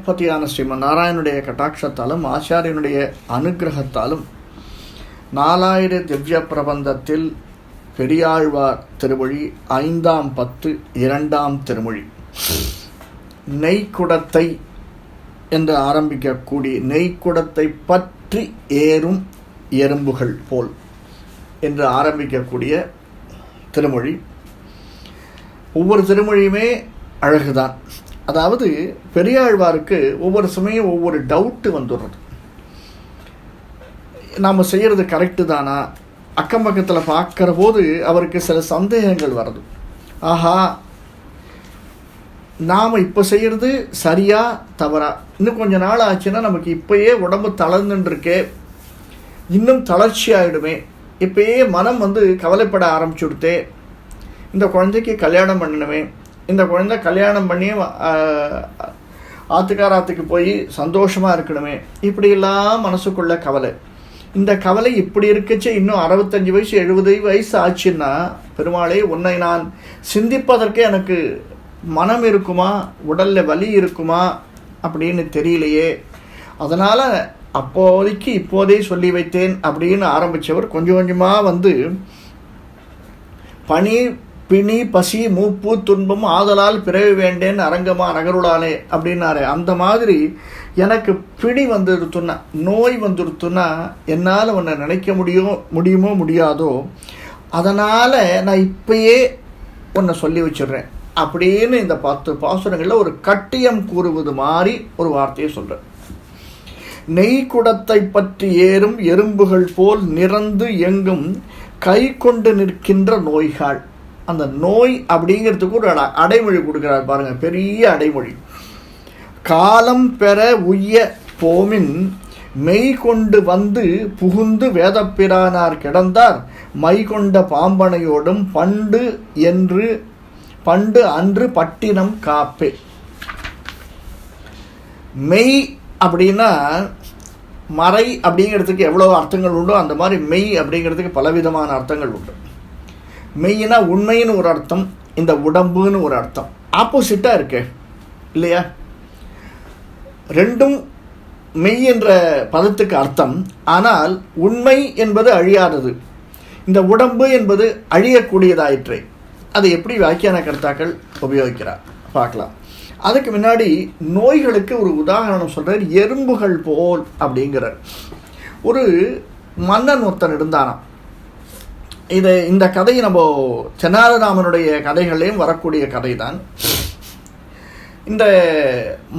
ஜெகத்பதியான ஸ்ரீமன் நாராயணனுடைய கட்டாட்சத்தாலும் ஆச்சாரியனுடைய அனுகிரகத்தாலும் 4000 திவ்ய பிரபந்தத்தில் பெரியாழ்வார் திருமொழி 5ஆம் பத்து 2ஆம் திருமொழி நெய்க்குடத்தை என்று ஆரம்பிக்கக்கூடிய நெய்க்குடத்தை பற்றி ஏறும் எறும்புகள் போல் என்று ஆரம்பிக்கக்கூடிய திருமொழி. ஒவ்வொரு திருமொழியுமே அழகுதான். அதாவது பெரியாழ்வாருக்கு ஒவ்வொரு சமயம் ஒவ்வொரு டவுட்டு வந்துடுறது. நாம் செய்கிறது கரெக்டு தானா, அக்கம் பக்கத்தில் பார்க்குற போது அவருக்கு சில சந்தேகங்கள் வருது. ஆஹா, நாம் இப்போ செய்கிறது சரியா தவறா, இன்னும் கொஞ்ச நாள் ஆச்சுன்னா நமக்கு இப்போயே உடம்பு தளர்ந்துருக்கே, இன்னும் தளர்ச்சி ஆகிடுமே, இப்போயே மனம் கவலைப்பட ஆரம்பிச்சுடுத்தே, இந்த குழந்தைக்கு கல்யாணம் பண்ணணுமே, இந்த குழந்தை கல்யாணம் பண்ணி ஆத்துக்காராத்துக்கு போய் சந்தோஷமாக இருக்கணுமே, இப்படியெல்லாம் மனசுக்குள்ள கவலை. இந்த கவலை இப்படி இருக்கச்சே இன்னும் 65 வயசு 70 வயசு ஆச்சுன்னா, பெருமாளே உன்னை நான் சிந்திப்பதற்கே எனக்கு மனம் இருக்குமா, உடலில் வலி இருக்குமா அப்படின்னு தெரியலையே, அதனால் அப்போதைக்கு இப்போதே சொல்லி வைத்தேன் அப்படின்னு ஆரம்பித்தவர் கொஞ்சம் கொஞ்சமாக பனி பிணி பசி மூப்பு துன்பம் ஆதலால் பிறவி வேண்டேன் அரங்கமா நகருளானே அப்படின்னாரு. அந்த மாதிரி எனக்கு பிணி வந்துடுத்துன்னா, நோய் வந்துடுத்துன்னா என்னால் உன்னை நினைக்க முடியுமோ முடியாதோ, அதனால் நான் இப்பயே உன்னை சொல்லி வச்சிடுறேன் அப்படின்னு இந்த 10 பாசுரங்களில் ஒரு கட்டியம் கூறுவது மாதிரி ஒரு வார்த்தையை சொல்கிறேன். நெய்க்குடத்தை பற்றி ஏறும் எறும்புகள் போல் நிறந்து எங்கும் கை கொண்டு நிற்கின்ற நோய்கள். அந்த நோய் அப்படிங்கிறதுக்கு ஒரு அடைமொழி கொடுக்குறார் பாருங்க, பெரிய அடைமொழி. காலம் பெற உய்ய போமின் மெய் கொண்டு புகுந்து வேதப்பிரானார் கிடந்தார் மை கொண்ட பாம்பனையோடும் பண்டு அன்று பட்டினம் காப்பே. மெய் அப்படின்னா மறை அப்படிங்கிறதுக்கு எவ்வளோ அர்த்தங்கள் உண்டோ அந்த மாதிரி மெய் அப்படிங்கிறதுக்கு பலவிதமான அர்த்தங்கள் உண்டு. மெய்னா உண்மைன்னு ஒரு அர்த்தம், இந்த உடம்புன்னு ஒரு அர்த்தம். ஆப்போசிட்டாக இருக்கு இல்லையா? ரெண்டும் மெய் என்ற பதத்துக்கு அர்த்தம். ஆனால் உண்மை என்பது அழியாதது, இந்த உடம்பு என்பது அழியக்கூடியதாயிற்று. அதை எப்படி வியாக்கியான கர்த்தாக்கள் உபயோகிக்கிறார் பார்க்கலாம். அதுக்கு முன்னாடி நோய்களுக்கு ஒரு உதாரணம் சொல்கிறார். எறும்புகள் போல் அப்படிங்கிறார். ஒரு மன்னன் ஒருத்தன் இருந்தானாம். இந்த கதை நம்ம தெனாலிராமனுடைய கதைகளையும் வரக்கூடிய கதை தான். இந்த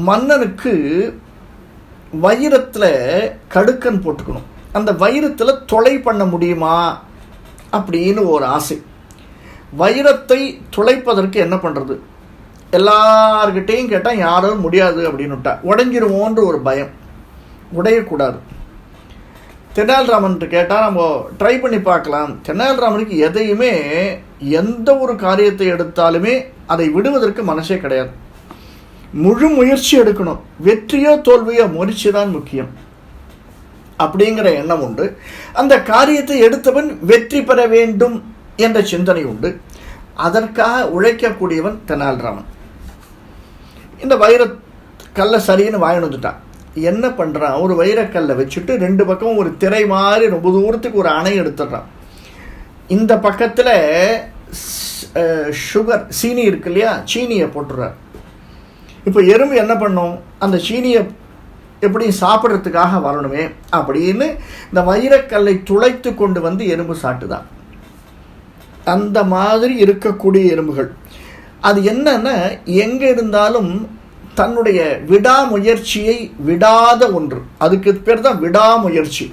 மன்னனுக்கு வைரத்தில் கடுக்கன் போட்டுக்கணும், அந்த வைரத்தில் தொலை பண்ண முடியுமா அப்படின்னு ஒரு ஆசை. வைரத்தை துளைப்பதற்கு என்ன பண்ணுறது, எல்லார்கிட்டையும் கேட்டால் யாரும் முடியாது அப்படின்னுட்டா, உடைஞ்சிருவோன்ற ஒரு பயம், உடையக்கூடாது. தெனாலிராமன் கேட்டால் நம்ம ட்ரை பண்ணி பார்க்கலாம். தெனாலிராமனுக்கு எதையுமே எந்த ஒரு காரியத்தை எடுத்தாலுமே அதை விடுவதற்கு மனசே கிடையாது. முழு முயற்சி எடுக்கணும், வெற்றியோ தோல்வியோ முயற்சி தான் முக்கியம் அப்படிங்கிற எண்ணம் உண்டு. அந்த காரியத்தை எடுத்தவன் வெற்றி பெற வேண்டும் என்ற சிந்தனை உண்டு. அதற்காக உழைக்கக்கூடியவன் தெனாலிராமன். இந்த வைரக்கல்லை சரின்னு வாங்கிட்டு வந்துட்டான். என்ன பண்ணுறான், ஒரு வைரக்கல்லை வச்சுட்டு 2 பக்கம் ஒரு திரை மாதிரி ரொம்ப தூரத்துக்கு ஒரு அணை எடுத்துடுறான். இந்த பக்கத்தில் சுகர் சீனி இருக்கு இல்லையா, சீனியை போட்டுடுறார். இப்போ எறும்பு என்ன பண்ணும், அந்த சீனியை எப்படி சாப்பிட்றதுக்காக வரணுமே அப்படின்னு இந்த வைரக்கல்லை துளைத்து கொண்டு எறும்பு சாப்பிட்டுதான். அந்த மாதிரி இருக்கக்கூடிய எறும்புகள் அது என்னன்னா, எங்கே இருந்தாலும் தன்னுடைய விடாமுயற்சியை விடாத ஒன்று, அதுக்கு பேர் தான் விடாமுயற்சி.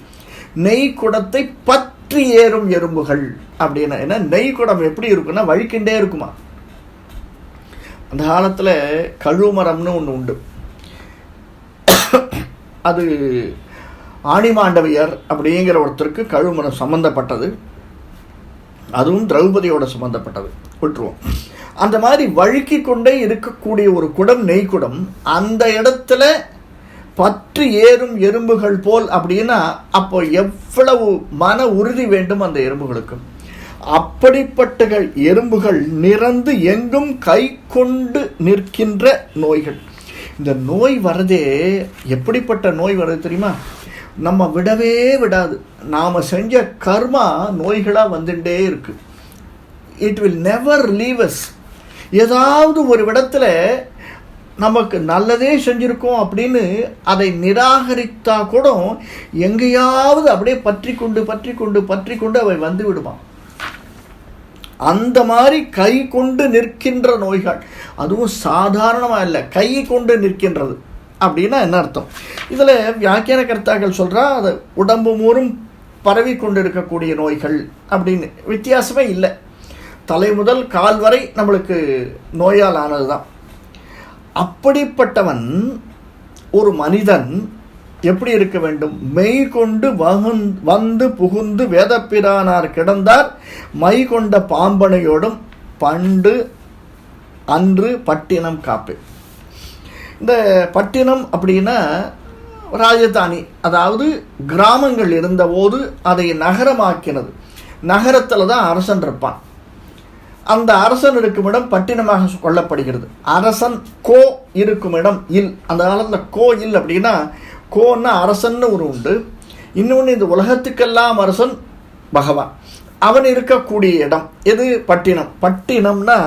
நெய்க்குடத்தை பற்றி ஏறும் எறும்புகள் அப்படின்னா என்ன, நெய்க்குடம் எப்படி இருக்குன்னா வழிக்கின்றே இருக்குமா. அந்த காலத்தில் கழுமரம்னு ஒன்று உண்டு. அது ஆணிமாண்டவியர் அப்படிங்கிற ஒருத்தருக்கு கழுமரம் சம்மந்தப்பட்டது, அதுவும் திரௌபதியோட சம்மந்தப்பட்டது, விட்டுருவோம். அந்த மாதிரி வழுக்கி கொண்டே இருக்கக்கூடிய ஒரு குடம் நெய்க்குடம், அந்த இடத்துல பற்றி ஏறும் எறும்புகள் போல் அப்படின்னா அப்போ எவ்வளவு மன உறுதி வேண்டும் அந்த எறும்புகளுக்கு. அப்படிப்பட்ட எறும்புகள் நிறந்து எங்கும் கை கொண்டு நிற்கின்ற நோய்கள். இந்த நோய் வர்றதே எப்படிப்பட்ட நோய் வருது தெரியுமா? நம்ம விடவே விடாது. நாம் செஞ்ச கர்மா நோய்களாக வந்துட்டே இருக்கு. It will never leave as. ஏதாவது ஒரு இடத்துல நமக்கு நல்லதே செஞ்சுருக்கோம் அப்படின்னு அதை நிராகரித்தா கூட எங்கேயாவது அப்படியே பற்றி கொண்டு அவை வந்து விடுவான். அந்த மாதிரி கை கொண்டு நிற்கின்ற நோய்கள், அதுவும் சாதாரணமாக இல்லை, கை கொண்டு நிற்கின்றது அப்படின்னா என்ன அர்த்தம்? இதில் வியாக்கியான கர்த்தாக்கள் சொல்கிறா அது உடம்பு மூறும் பரவி கொண்டு இருக்கக்கூடிய நோய்கள் அப்படின்னு. வித்தியாசமே இல்லை. தலை முதல் கால் வரை நம்மளுக்கு நோயால் ஆனது தான். அப்படிப்பட்டவன் ஒரு மனிதன் எப்படி இருக்க வேண்டும்? மெய் கொண்டு வந்து புகுந்து வேதப்பிரானார் கிடந்தார் மை கொண்ட பாம்பனையோடும் பண்டு அன்று பட்டினம் காப்பு. இந்த பட்டினம் அப்படின்னா ராஜதானி, அதாவது கிராமங்கள் இருந்தபோது அதை நகரமாக்கினது. நகரத்தில் தான் அரசன் இருப்பான். அந்த அரசன் இருக்கும் இடம் பட்டினமாக கொள்ளப்படுகிறது. அரசன் கோ இருக்கும் இடம் இல். அந்த காலத்தில் கோ இல் அப்படின்னா, கோன்னா அரசன்னு ஒரு உண்டு, இன்னொன்று இந்த உலகத்துக்கெல்லாம் அரசன் பகவான். அவன் இருக்கக்கூடிய இடம் எது? பட்டினம். பட்டினம்னா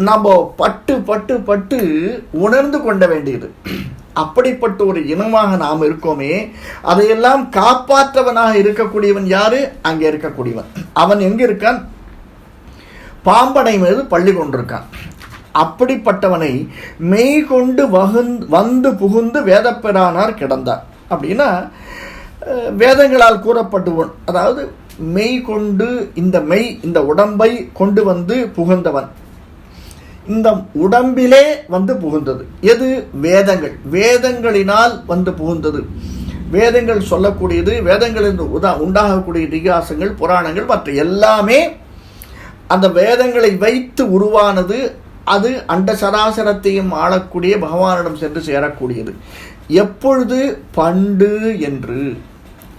நம்ம பட்டு பட்டு பட்டு உணர்ந்து கொண்ட வேண்டியது. அப்படிப்பட்ட ஒரு இனமாக நாம் இருக்கோமே, அதையெல்லாம் காப்பாற்றவனாக இருக்கக்கூடியவன் யாரு? அங்கே இருக்கக்கூடியவன். அவன் எங்க இருக்கான்? பாம்பனை மீது பள்ளி கொண்டிருக்கான். அப்படிப்பட்டவனை மெய் கொண்டு வந்து புகுந்து வேதப்பிரானார் கிடந்தார் அப்படின்னா, வேதங்களால் கூறப்பட்டுவன், அதாவது மெய் கொண்டு, இந்த உடம்பை கொண்டு வந்து புகுந்தவன். இந்த உடம்பிலே வந்து புகுந்தது எது? வேதங்கள். வேதங்களினால் வந்து புகுந்தது. வேதங்கள் சொல்லக்கூடியது, வேதங்களில் உண்டாகக்கூடிய இதிகாசங்கள், புராணங்கள், மற்ற எல்லாமே அந்த வேதங்களை வைத்து உருவானது. அது அண்ட சராசரத்தையும் ஆளக்கூடிய பகவானிடம் சென்று சேரக்கூடியது. எப்பொழுது? பண்டு என்று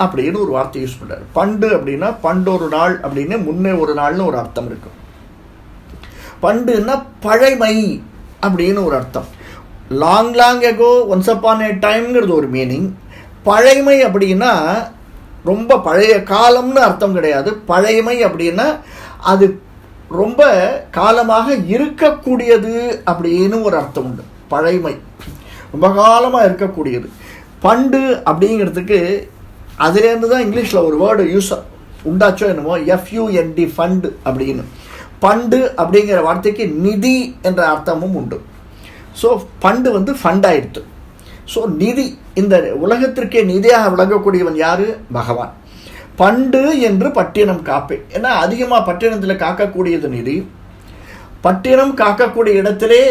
அப்படின்னு ஒரு வார்த்தை யூஸ் பண்ணுறார். பண்டு அப்படின்னா பண்டொரு நாள் அப்படின்னு, முன்னே ஒரு நாள்னு ஒரு அர்த்தம் இருக்கும். பண்டுன்னா பழைமை அப்படின்னு ஒரு அர்த்தம். Long ago, once upon a டைம்ங்கிறது ஒரு மீனிங். பழைமை அப்படின்னா ரொம்ப பழைய காலம்னு அர்த்தம் கிடையாது. பழைமை அப்படின்னா அது ரொம்ப காலமாக இருக்கக்கூடியது அப்படின்னு ஒரு அர்த்தம் உண்டு. பழைமை ரொம்ப காலமாக இருக்கக்கூடியது. பண்டு அப்படிங்கிறதுக்கு அதுலேருந்து தான் இங்கிலீஷில் ஒரு வேர்டு யூஸ் உண்டாச்சோ என்னமோ, FUND ஃபண்டு அப்படின்னு. பண்டு அப்படிங்கிற வார்த்தைக்கு நிதி என்ற அர்த்தமும் உண்டு. ஸோ பண்டு வந்து ஃபண்டாயிடுத்து. ஸோ நிதி, இந்த உலகத்திற்கே நிதியாக விளங்கக்கூடியவன் யாரு? பகவான். பண்டு என்று பட்டினம் காப்பே. ஏன்னா அதிகமாக பட்டினத்தில் காக்கக்கூடியது நிதி. பட்டினம் காக்கக்கூடிய இடத்திலே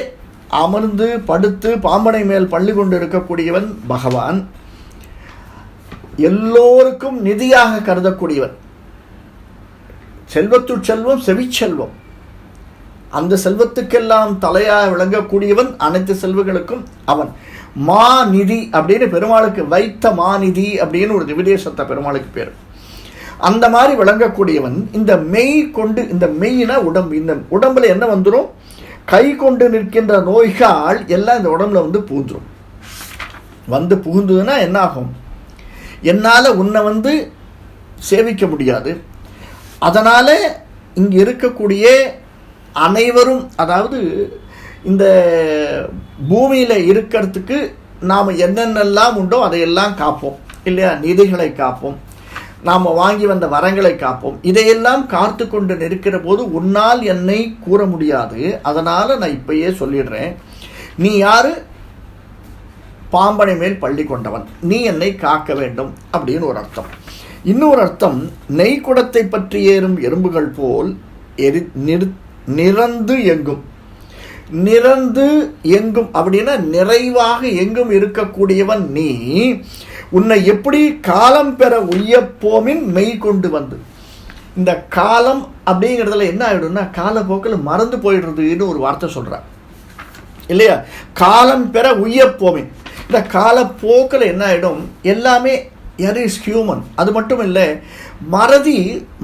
அமர்ந்து படுத்து பாம்பனை மேல் பள்ளி கொண்டு இருக்கக்கூடியவன் பகவான். எல்லோருக்கும் நிதியாக கருதக்கூடியவன். செல்வத்துள் செல்வம் செவிச்செல்வம். அந்த செல்வத்துக்கெல்லாம் தலையாக விளங்கக்கூடியவன், அனைத்து செல்வங்களுக்கும் அவன். மா நிதி அப்படின்னு பெருமாளுக்கு வைத்த மாநிதி அப்படின்னு ஒரு திவிதேசத்தை பெருமாளுக்கு பேர். அந்த மாதிரி விளங்கக்கூடியவன். இந்த மெய் கொண்டு, இந்த மெய்னா உடம்பு, இந்த உடம்புல என்ன வந்துடும்? கை கொண்டு நிற்கின்ற நோய்கள் எல்லாம் இந்த உடம்புல வந்து புகுந்துடும். வந்து புகுந்ததுன்னா என்ன ஆகும்? என்னால் உன்னை வந்து சேவிக்க முடியாது. அதனால் இங்கே இருக்கக்கூடிய அனைவரும், அதாவது இந்த பூமியில் இருக்கிறதுக்கு நாம் என்னென்னலாம் உண்டோ அதையெல்லாம் காப்போம் இல்லையா? நிதிகளை காப்போம், நாம் வாங்கி வந்த வரங்களை காப்போம். இதையெல்லாம் காத்து கொண்டு நிற்கிற போது உன்னால் என்னை கூற முடியாது. அதனால் நான் இப்பயே சொல்லிடுறேன், நீ யாரு? பாம்பனை மேல் பள்ளி கொண்டவன், நீ என்னை காக்க வேண்டும் அப்படின்னு ஒரு அர்த்தம். இன்னொரு அர்த்தம், நெய்க்குடத்தை பற்றி ஏறும் எறும்புகள் போல் நிறந்து எங்கும். நிறந்து எங்கும் அப்படின்னா நிறைவாக எங்கும் இருக்கக்கூடியவன் நீ. உன்னை எப்படி காலம் பெற உய்யப்போமின் மெய் கொண்டு வந்து. இந்த காலம் அப்படிங்கிறதுல என்ன ஆகிடும்னா, காலப்போக்கில் மறந்து போயிடுறதுன்னு ஒரு வார்த்தை சொல்கிறார் இல்லையா? காலம் பெற உய்யப்போமின். இந்த காலப்போக்கில் என்ன ஆகிடும்? எல்லாமே எர் இஸ் ஹியூமன். அது மட்டும் இல்லை, மறதி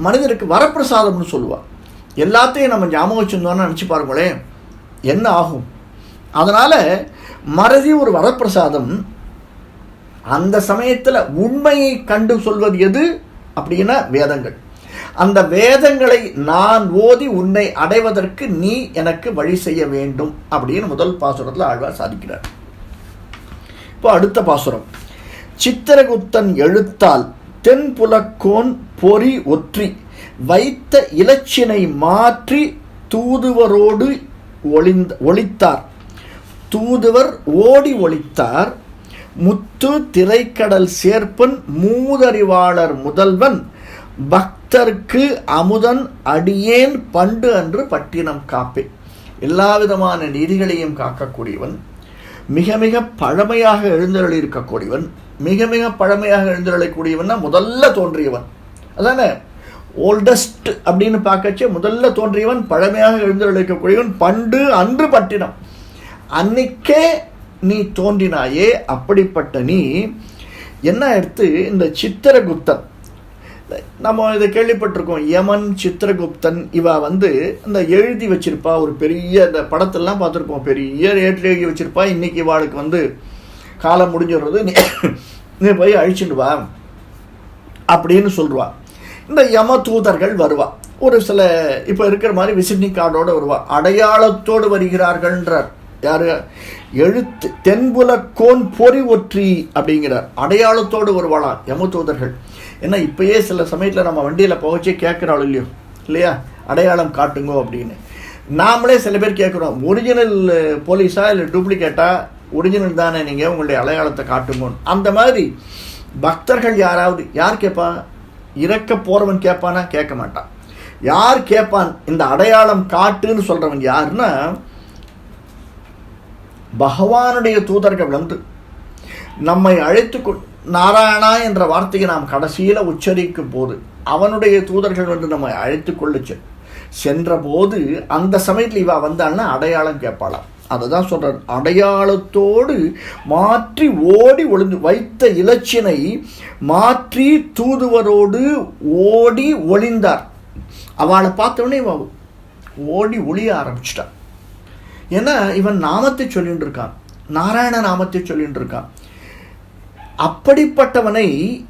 மனிதருக்கு வரப்பிரசாதம்னு சொல்லுவாள். எல்லாத்தையும் நம்ம ஞாபகம் வச்சுருந்தோம்னு நினச்சி பாருங்களேன், என்ன ஆகும்? அதனால் மறதி ஒரு வரப்பிரசாதம். அந்த சமயத்தில் உண்மையை கண்டு சொல்வது எது அப்படின்னா வேதங்கள். அந்த வேதங்களை நான் ஓதி உன்னை அடைவதற்கு நீ எனக்கு வழி செய்ய வேண்டும் அப்படின்னு முதல் பாசுரத்தில் ஆழ்வார் சாதிக்கிறார். இப்போ அடுத்த பாசுரம். சித்திரகுப்தன் எழுத்தால் தென்புலக்கோன் பொறி ஒற்றி வைத்த இலச்சினை மாற்றி தூதுவரோடு ஒளித்தார். தூதுவர் ஓடி ஒளித்தார். முத்து திரைக்கடல் சேர்ப்பன் மூதறிவாளர் முதல்வன் பக்தர்க்கு அமுதன் அடியேன் பண்டு அன்று பட்டினம் காப்பே. எல்லா விதமான நீதிகளையும் காக்கக்கூடியவன், மிக மிக பழமையாக எழுந்தருளி இருக்கக்கூடியவன். மிக மிக பழமையாக எழுந்தருளக்கூடியவன்னா முதல்ல தோன்றியவன், அதானே ஓல்டஸ்ட் அப்படின்னு பார்க்கச்சே முதல்ல தோன்றியவன், பழமையாக எழுந்தருளிக்கக்கூடியவன். பண்டு அன்று பட்டினம், அன்னைக்கே நீ தோன்றினாயே, அப்படிப்பட்ட நீ என்ன எடுத்து இந்த சித்திரகுப்தன், நம்ம இதை கேள்விப்பட்டிருக்கோம், யமன் சித்திரகுப்தன். இவ இந்த எழுதி வச்சிருப்பா, ஒரு பெரிய இந்த படத்தெல்லாம் பார்த்துருப்போம், பெரிய ரேட்டில் எழுதி வச்சிருப்பா. இன்னைக்கு இவாளுக்கு காலம் முடிஞ்சிடுறது, நீ போய் அழிச்சுட்டு வா அப்படின்னு சொல்லுவா. இந்த யம தூதர்கள் வருவா, ஒரு சில இப்போ இருக்கிற மாதிரி விசிட்டிங் கார்டோடு வருவா, அடையாளத்தோடு வருகிறார்கள்ன்றார். யாரு? எழுத்து தென்புலக்கோன் பொறி ஒற்றி அப்படிங்கிறார். அடையாளத்தோடு வருவாளாம் யம தூதர்கள். ஏன்னா இப்பயே சில சமயத்தில் நம்ம வண்டியில் போகச்சே கேட்குறாள் இல்லையா, அடையாளம் காட்டுங்கோ அப்படின்னு. நாமளே சில பேர் கேட்குறோம், ஒரிஜினல் போலீஸா இல்லை டூப்ளிகேட்டா, ஒரிஜினல் தானே நீங்கள், உங்களுடைய அடையாளத்தை காட்டுங்கோன்னு. அந்த மாதிரி பக்தர்கள் யாராவது, யார் கேட்பா? இறக்க போகிறவன் கேட்பானா? கேட்க மாட்டான். யார் கேட்பான்? இந்த அடையாளம் காட்டுன்னு சொல்கிறவன் யாருன்னா, பகவானுடைய தூதர்கள் நம்மை அழைத்து நாராயணா என்ற வார்த்தையை நாம் கடைசியில் உச்சரிக்கும் போது அவனுடைய தூதர்கள் நம்மை அழைத்து கொள்ள சென்ற போது அந்த சமயத்தில் இவா வந்தாள்னா அடையாளம் கேட்பாளாம். அதை தான் சொல்கிறார். அடையாளத்தோடு மாற்றி ஓடி ஒளிந்து வைத்த இலச்சினை மாற்றி தூதுவரோடு ஓடி ஒளிந்தார். அவளை பார்த்தவொடனே இவ ஓடி ஒளிய ஆரம்பிச்சிட்டான். ஏன்னா இவன் நாமத்தை சொல்லிட்டு இருக்கான், நாராயண நாமத்தை சொல்லிட்டு இருக்கான். அப்படிப்பட்டவனை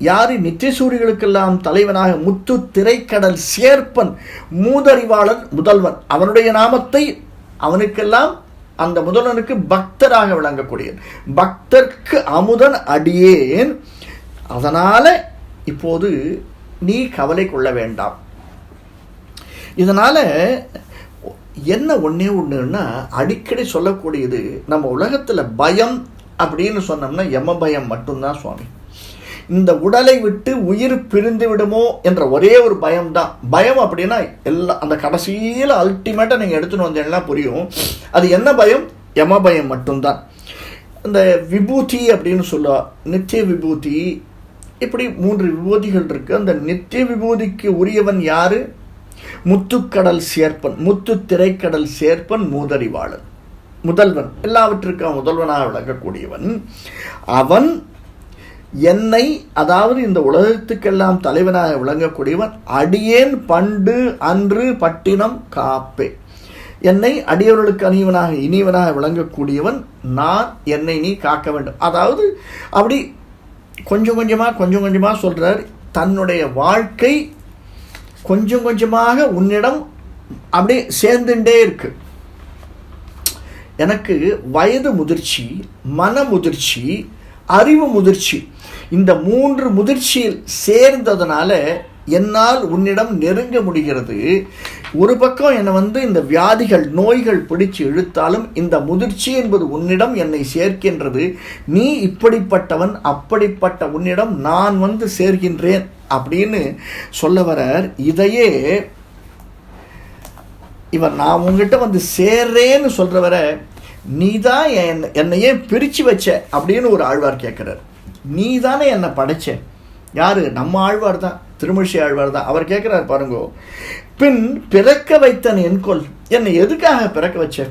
யாரு? நித்தியசூரிகளுக்கெல்லாம் தலைவனாக முத்து திரைக்கடல் சேர்ப்பன் மூதறிவாளன் முதல்வன், அவனுடைய நாமத்தை அவனுக்கெல்லாம் அந்த முதல்வனுக்கு பக்தராக விளங்கக்கூடிய பக்தர்க்கு அமுதன் அடியேன். அதனால இப்போது நீ கவலை கொள்ள வேண்டாம். இதனால என்ன ஒன்றே ஒன்றுன்னா, அடிக்கடி சொல்லக்கூடியது, நம்ம உலகத்தில் பயம் அப்படின்னு சொன்னோம்னா யம பயம் மட்டும்தான் சுவாமி. இந்த உடலை விட்டு உயிர் பிரிந்து விடுமோ என்ற ஒரே ஒரு பயம்தான். பயம் அப்படின்னா எல்லாம் அந்த கடைசியில் அல்டிமேட்டாக நீங்கள் எடுத்துன்னு வந்தீங்கன்னா புரியும். அது என்ன பயம்? யம பயம் மட்டும்தான். இந்த விபூதி அப்படின்னு சொல்லுவா, நித்திய விபூதி, இப்படி 3 விபூதிகள் இருக்கு. அந்த நித்திய விபூதிக்கு உரியவன் யாரு? முத்துக்கடல் சேர்ப்பன், முத்து திரைக்கடல் சேர்ப்பன் மூதறிவாளன் முதல்வன், எல்லாவற்றுக்கும் முதல்வனாக விளங்கக்கூடியவன். அவன் என்னை, அதாவது இந்த உலகத்துக்கெல்லாம் தலைவனாக விளங்கக்கூடியவன், அடியேன் பண்டு அன்று பட்டினம் காப்பே, என்னை அடியவர்களுக்கு அணிவனாக இனிவனாக விளங்கக்கூடியவன் நான், என்னை நீ காக்க வேண்டும். அதாவது அப்படி கொஞ்சம் கொஞ்சமாக சொல்றார். தன்னுடைய வாழ்க்கை கொஞ்சம் கொஞ்சமாக உன்னிடம் அப்படி சேர்ந்துட்டே இருக்கு. எனக்கு வயது முதிர்ச்சி, மன முதிர்ச்சி, அறிவு முதிர்ச்சி, இந்த 3 முதிர்ச்சியில் சேர்ந்ததுனால என்னால் உன்னிடம் நெருங்க முடிகிறது. ஒரு பக்கம் என்னை இந்த வியாதிகள் நோய்கள் பிடிச்சு இழுத்தாலும் இந்த முதிர்ச்சி என்பது உன்னிடம் என்னை சேர்க்கின்றது. நீ இப்படிப்பட்டவன், அப்படிப்பட்ட உன்னிடம் நான் சேர்கின்றேன் அப்படின்னு சொல்ல வரார். இதையே இவர் நான் உங்ககிட்ட சேர்றேன்னு சொல்றவர, நீ தான் என்னையே பிரித்து வச்ச அப்படின்னு ஒரு ஆழ்வார் கேட்குறார். நீ தானே என்னை படைச்ச. யாரு? நம்ம ஆழ்வார் தான், திருமிழிசை ஆழ்வார் தான். அவர் கேட்குறார் பாருங்கோ, பின் பிறக்க வைத்தன் என்கொல், என்னை எதுக்காக பிறக்க வச்ச?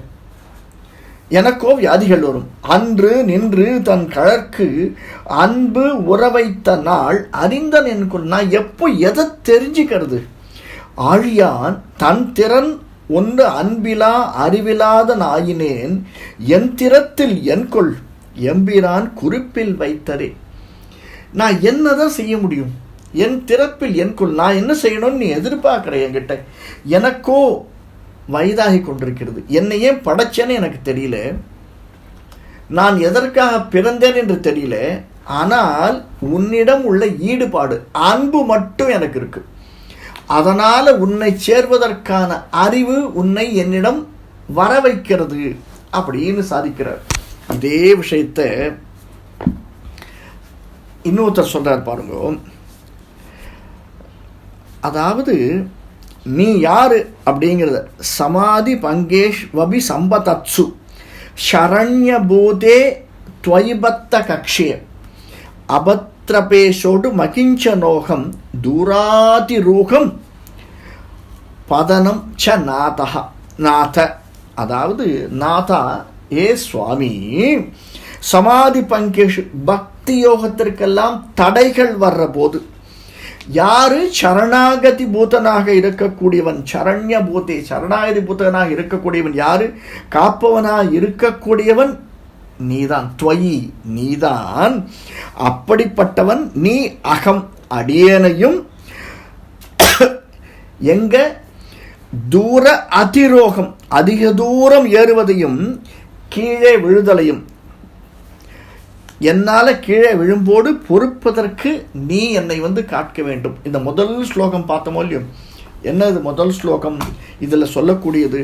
எனக்கோ வியாதிகள் வரும். அன்று நின்று தன் கழற்கு அன்பு உறவைத்த நாள் அறிந்தன் என்கொல், நான் எப்போ எதை தெரிஞ்சுக்கிறது? ஆழியான் தன் திறன் ஒன்று அன்பிலா அறிவிலாத நாயினேன் என் திறத்தில் என் கொள் எம்பிரான் குறிப்பில் வைத்தரே. நான் என்னதான் செய்ய முடியும்? என் திறப்பில் என் கொள். நான் என்ன செய்யணும்னு நீ எதிர்பார்க்குற என்கிட்ட? எனக்கோ வயதாகி கொண்டிருக்கிறது. என்னை ஏன் படைச்சேன்னு எனக்கு தெரியல, நான் எதற்காக பிறந்தேன் என்று தெரியல. ஆனால் உன்னிடம் உள்ள ஈடுபாடு, அன்பு மட்டும் எனக்கு இருக்கு. அதனால் உன்னை சேர்வதற்கான அறிவு உன்னை என்னிடம் வர வைக்கிறது அப்படின்னு சாதிக்கிறார். இதே விஷயத்தை இன்னொருத்தர் சொல்றார் பாருங்க. அதாவது நீ யாரு அப்படிங்கிறத சமாதி பங்கேஷ் வபி சம்பதத்சு சரண்ய பூதே துவைபத்த கக்ஷே அபத்ரபேஷோடு மகிஞ்சனோகம் தூராதிரூகம் பதனம் ச நாதா நாத. அதாவது நாதா, ஏ சுவாமி, சமாதி பங்கேஷ் பக்தி யோகத்திற்கெல்லாம் தடைகள் வர்ற போது யாரு சரணாகதி பூதனாக இருக்கக்கூடியவன், சரண்ய பூதே சரணாகதி பூதனாக இருக்கக்கூடியவன் யாரு? காப்பவனாக இருக்கக்கூடியவன் நீதான். துவயி, நீதான். அப்படிப்பட்டவன் நீ. அகம், அடியேனையும் எங்க தூர அதிரோகம் அதிக தூரம் ஏறுவதையும் கீழே விழுதலையும் என்னால் கீழே விழும்போடு பொறுப்பதற்கு நீ என்னை காட்க வேண்டும். இந்த முதல் ஸ்லோகம் பார்த்தோமோ இல்லையோ, என்னது முதல் ஸ்லோகம் இதில் சொல்லக்கூடியது?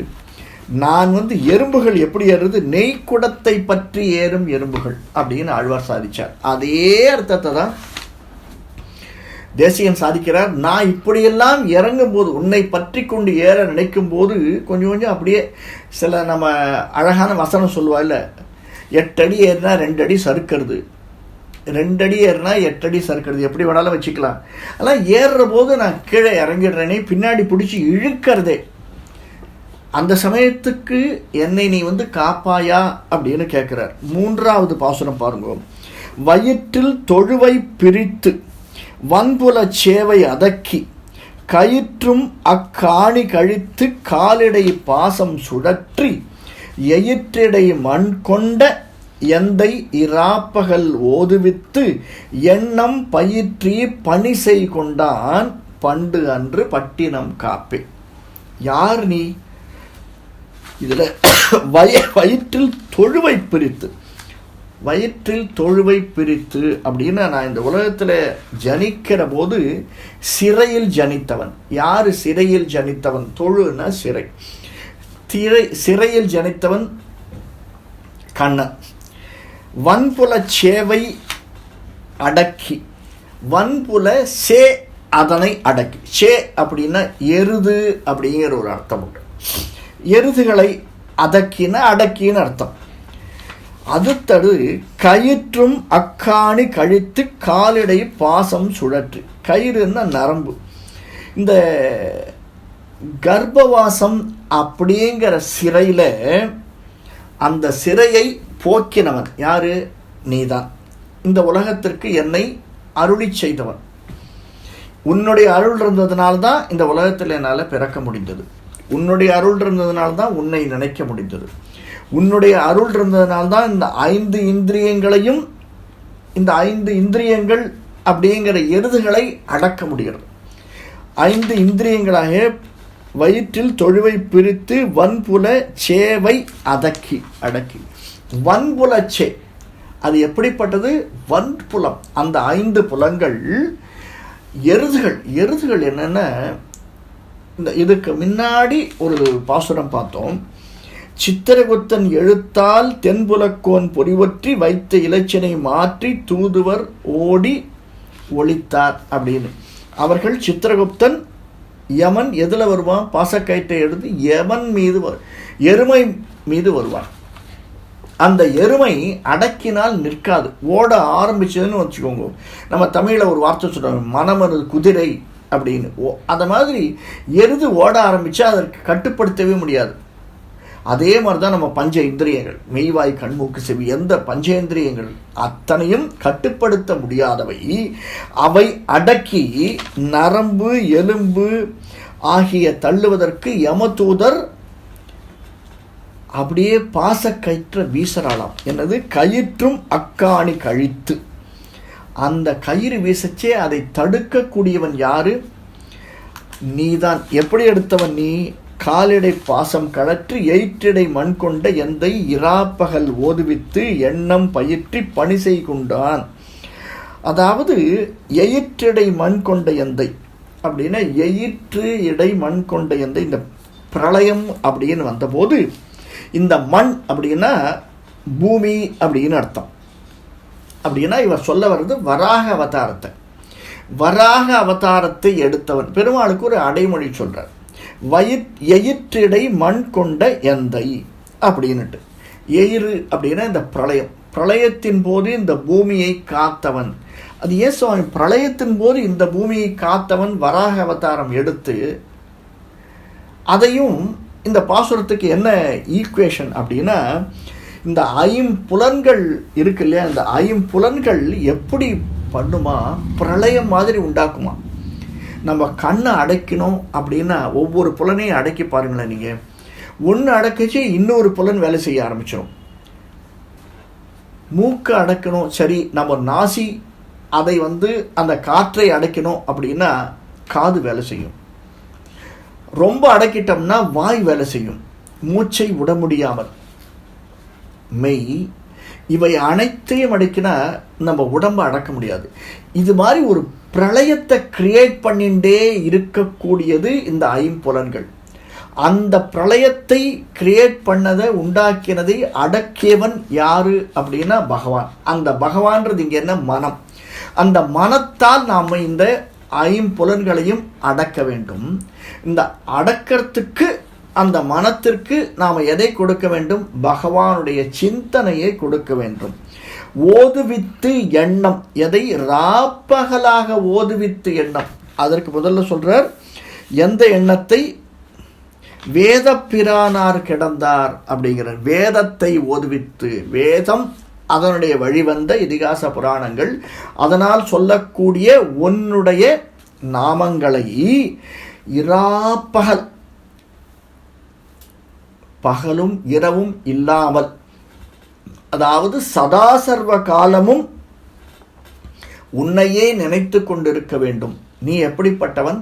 நான் எறும்புகள் எப்படி ஏறுது? நெய்க்குடத்தை பற்றி ஏறும் எறும்புகள் அப்படின்னு ஆழ்வார் சாதிச்சார். அதே அர்த்தத்தை தான் தேசிகன் சாதிக்கிறார். நான் இப்படியெல்லாம் இறங்கும் போது, உன்னை பற்றி கொண்டு ஏற நினைக்கும் போது கொஞ்சம் கொஞ்சம் அப்படியே சில நம்ம அழகான வசனம் சொல்லுவா இல்லை, 8 அடி ஏறினா 2 அடி சறுக்கிறது, 2 அடி ஏறினா 8 அடி சறுக்கிறது, எப்படி வேணாலும் வச்சுக்கலாம். அதெல்லாம் ஏறுற போது நான் கீழே இறங்கிடுறேனே, பின்னாடி பிடிச்சி இழுக்கிறதே. அந்த சமயத்துக்கு என்னை நீ காப்பாயா அப்படின்னு கேட்கிறார். 3வது பாசுரம் பாருங்க. வயிற்றில் தொழுவை பிரித்து வன்புல சேவை அதக்கி கயிற்றும் அக்காணி கழித்து காலிடை பாசம் சுழற்றி எயிற்றிடை மண் கொண்ட எந்தை இராப்பகல் ஓதுவித்து எண்ணம் பயிற்றி பணிசை கொண்டான் பண்டு அன்று பட்டினம் காப்பே. யார் நீ? இதில் வயிற்றில் தொழுவை பிரித்து, வயிற்றில் தொழுவை பிரித்து அப்படின்னா நான் இந்த உலகத்தில் ஜனிக்கிற போது சிறையில் ஜனித்தவன். யார் சிறையில் ஜனித்தவன்? தொழுனா சிறை. சிறையில் ஜனித்தவன் கண்ணன். வன்புல சேவை அடக்கி, வன்புல சே அதனை அடக்கி. சே அப்படின்னா எருது அப்படிங்கிற ஒரு அர்த்தம் உண்டு. எருதுகளை அதக்கின அடக்கின்னு அர்த்தம். அடுத்தது கயிற்றும் அக்காணி கழித்து காலிடை பாசம் சுழற்று. கயிறுன்னா நரம்பு. இந்த கர்ப்பவாசம் அப்படிங்கிற சிறையில் அந்த சிறையை போக்கினவன் யாரு? நீதான். இந்த உலகத்திற்கு என்னை அருளி செய்தவன். உன்னுடைய அருள் இருந்ததுனால்தான் இந்த உலகத்தில் என்னால் பிறக்க முடிந்தது. உன்னுடைய அருள் இருந்ததுனால்தான் உன்னை நினைக்க முடிந்தது. உன்னுடைய அருள் இருந்ததுனால்தான் இந்த 5 இந்திரியங்களையும், இந்த 5 இந்திரியங்கள் அப்படிங்கிற எருதுகளை அடக்க முடிகிறது. 5 இந்திரியங்களாக வயிற்றில் தொழுவை பிரித்து வன்புல சேவை அதக்கி அடக்கி. வன்புல சே அது எப்படிப்பட்டது? வன்புலம். அந்த 5 புலங்கள் எருதுகள். எருதுகள் என்னென்ன, இந்த இதுக்கு முன்னாடி ஒரு பாசுரம் பார்த்தோம். சித்திரகுப்தன் எழுத்தால் தென்புலக்கோன் பொறிவற்றி வைத்த இலச்சினை மாற்றி தூதுவர் ஓடி ஒளித்தார் அப்படின்னு. அவர்கள் சித்திரகுப்தன் யமன் எதில் வருவான்? பாசக்கயிற்றை எடுத்து யமன் மீது எருமை மீது வருவான். அந்த எருமை அடக்கினால் நிற்காது, ஓட ஆரம்பிச்சதுன்னு வச்சுக்கோங்க. நம்ம தமிழில் ஒரு வார்த்தை சொல்கிறாங்க, மனமரு குதிரை அப்படின்னு. அந்த மாதிரி எருது ஓட ஆரம்பித்தா அதற்கு கட்டுப்படுத்தவே முடியாது. அதே மாதிரி தான் நம்ம பஞ்ச இந்திரியங்கள், மெய்வாய் கண்மூக்கு செவி, எந்த பஞ்சேந்திரியங்கள் அத்தனையும் கட்டுப்படுத்த முடியாதவை. அவை அடக்கி நரம்பு எலும்பு ஆகிய தள்ளுவதற்கு யமதூதர் அப்படியே பாசக்கயிற்ற வீசறாளாம். என்னது? கயிற்றும் அக்காணி கழித்து. அந்த கயிறு வீசச்சே அதை தடுக்கக்கூடியவன் யாரு? நீதான். எப்படி எடுத்தவன் நீ? காலிடை பாசம் கழற்றி எயிற்றிடை மண் கொண்ட எந்தை இராப்பகல் ஓதுவித்து எண்ணம் பயிற்றி பணி செய்கொண்டான். அதாவது எயிற்றிடை மண் கொண்ட எந்தை அப்படின்னா எயிற்று இடை மண் கொண்ட எந்தை. இந்த பிரளயம் அப்படின்னு வந்தபோது இந்த மண் அப்படின்னா பூமி அப்படின்னு அர்த்தம். அப்படின்னா இவர் சொல்ல வர்றது வராக அவதாரத்தை. வராக அவதாரத்தை எடுத்தவன் பெருமாளுக்கு ஒரு அடைமொழி சொல்றார். எயிற்றிடை மண் கொண்ட எந்தை அப்படின்னுட்டு. எயிறு அப்படின்னா இந்த பிரளயம். பிரளயத்தின் போது இந்த பூமியை காத்தவன். அது ஏன் சுவாமி பிரளயத்தின் போது இந்த பூமியை காத்தவன் வராக அவதாரம் எடுத்து அதையும் இந்த பாசுரத்துக்கு என்ன ஈக்குவேஷன் அப்படின்னா, இந்த ஐம்புலன்கள் இருக்கு இல்லையா, இந்த ஐம்புலன்கள் எப்படி பண்ணுமா? பிரளயம் மாதிரி உண்டாக்குமா. நம்ம கண்ணை அடைக்கணும் அப்படின்னா ஒவ்வொரு புலனையும் அடக்கி பாருங்களேன். நீங்கள் ஒன்று அடக்கிச்சு இன்னொரு புலன் வேலை செய்ய ஆரம்பிச்சிடும். மூக்கை அடக்கணும், சரி நம்ம நாசி அதை அந்த காற்றை அடைக்கணும் அப்படின்னா காது வேலை செய்யும். ரொம்ப அடக்கிட்டோம்னா வாய் வேலை செய்யும், மூச்சை விட முடியாமல். மெய் இவை அனைத்தையும் அடக்கினா நம்ம உடம்பை அடக்க முடியாது. இது மாதிரி ஒரு பிரளயத்தை கிரியேட் பண்ணிண்டே இருக்கக்கூடியது இந்த ஐம்புலன்கள். அந்த பிரளயத்தை கிரியேட் பண்ணதை உண்டாக்கினதை அடக்கியவன் யாரு அப்படின்னா பகவான். அந்த பகவான்றது இங்க என்ன? மனம். அந்த மனத்தால் நாம் இந்த ஐம்புலன்களையும் அடக்க வேண்டும். இந்த அடக்கிறதுக்கு அந்த மனத்திற்கு நாம் எதை கொடுக்க வேண்டும்? பகவானுடைய சிந்தனையை கொடுக்க வேண்டும். ஓதுவித்து எண்ணம். எதை? ராப்பகலாக ஓதுவித்து எண்ணம். அதற்கு முதல்ல சொல்றார், எந்த எண்ணத்தை? வேத பிரானார் கிடந்தார் அப்படிங்கிறார். வேதத்தை ஓதுவித்து, வேதம் அதனுடைய வழிவந்த இதிகாச புராணங்கள், அதனால் சொல்லக்கூடிய உன்னுடைய நாமங்களை இராப்பகல், பகலும் இரவும் இல்லாமல், அதாவது சதா சர்வ காலமும் உன்னையே நினைத்து கொண்டிருக்க வேண்டும். நீ எப்படிப்பட்டவன்?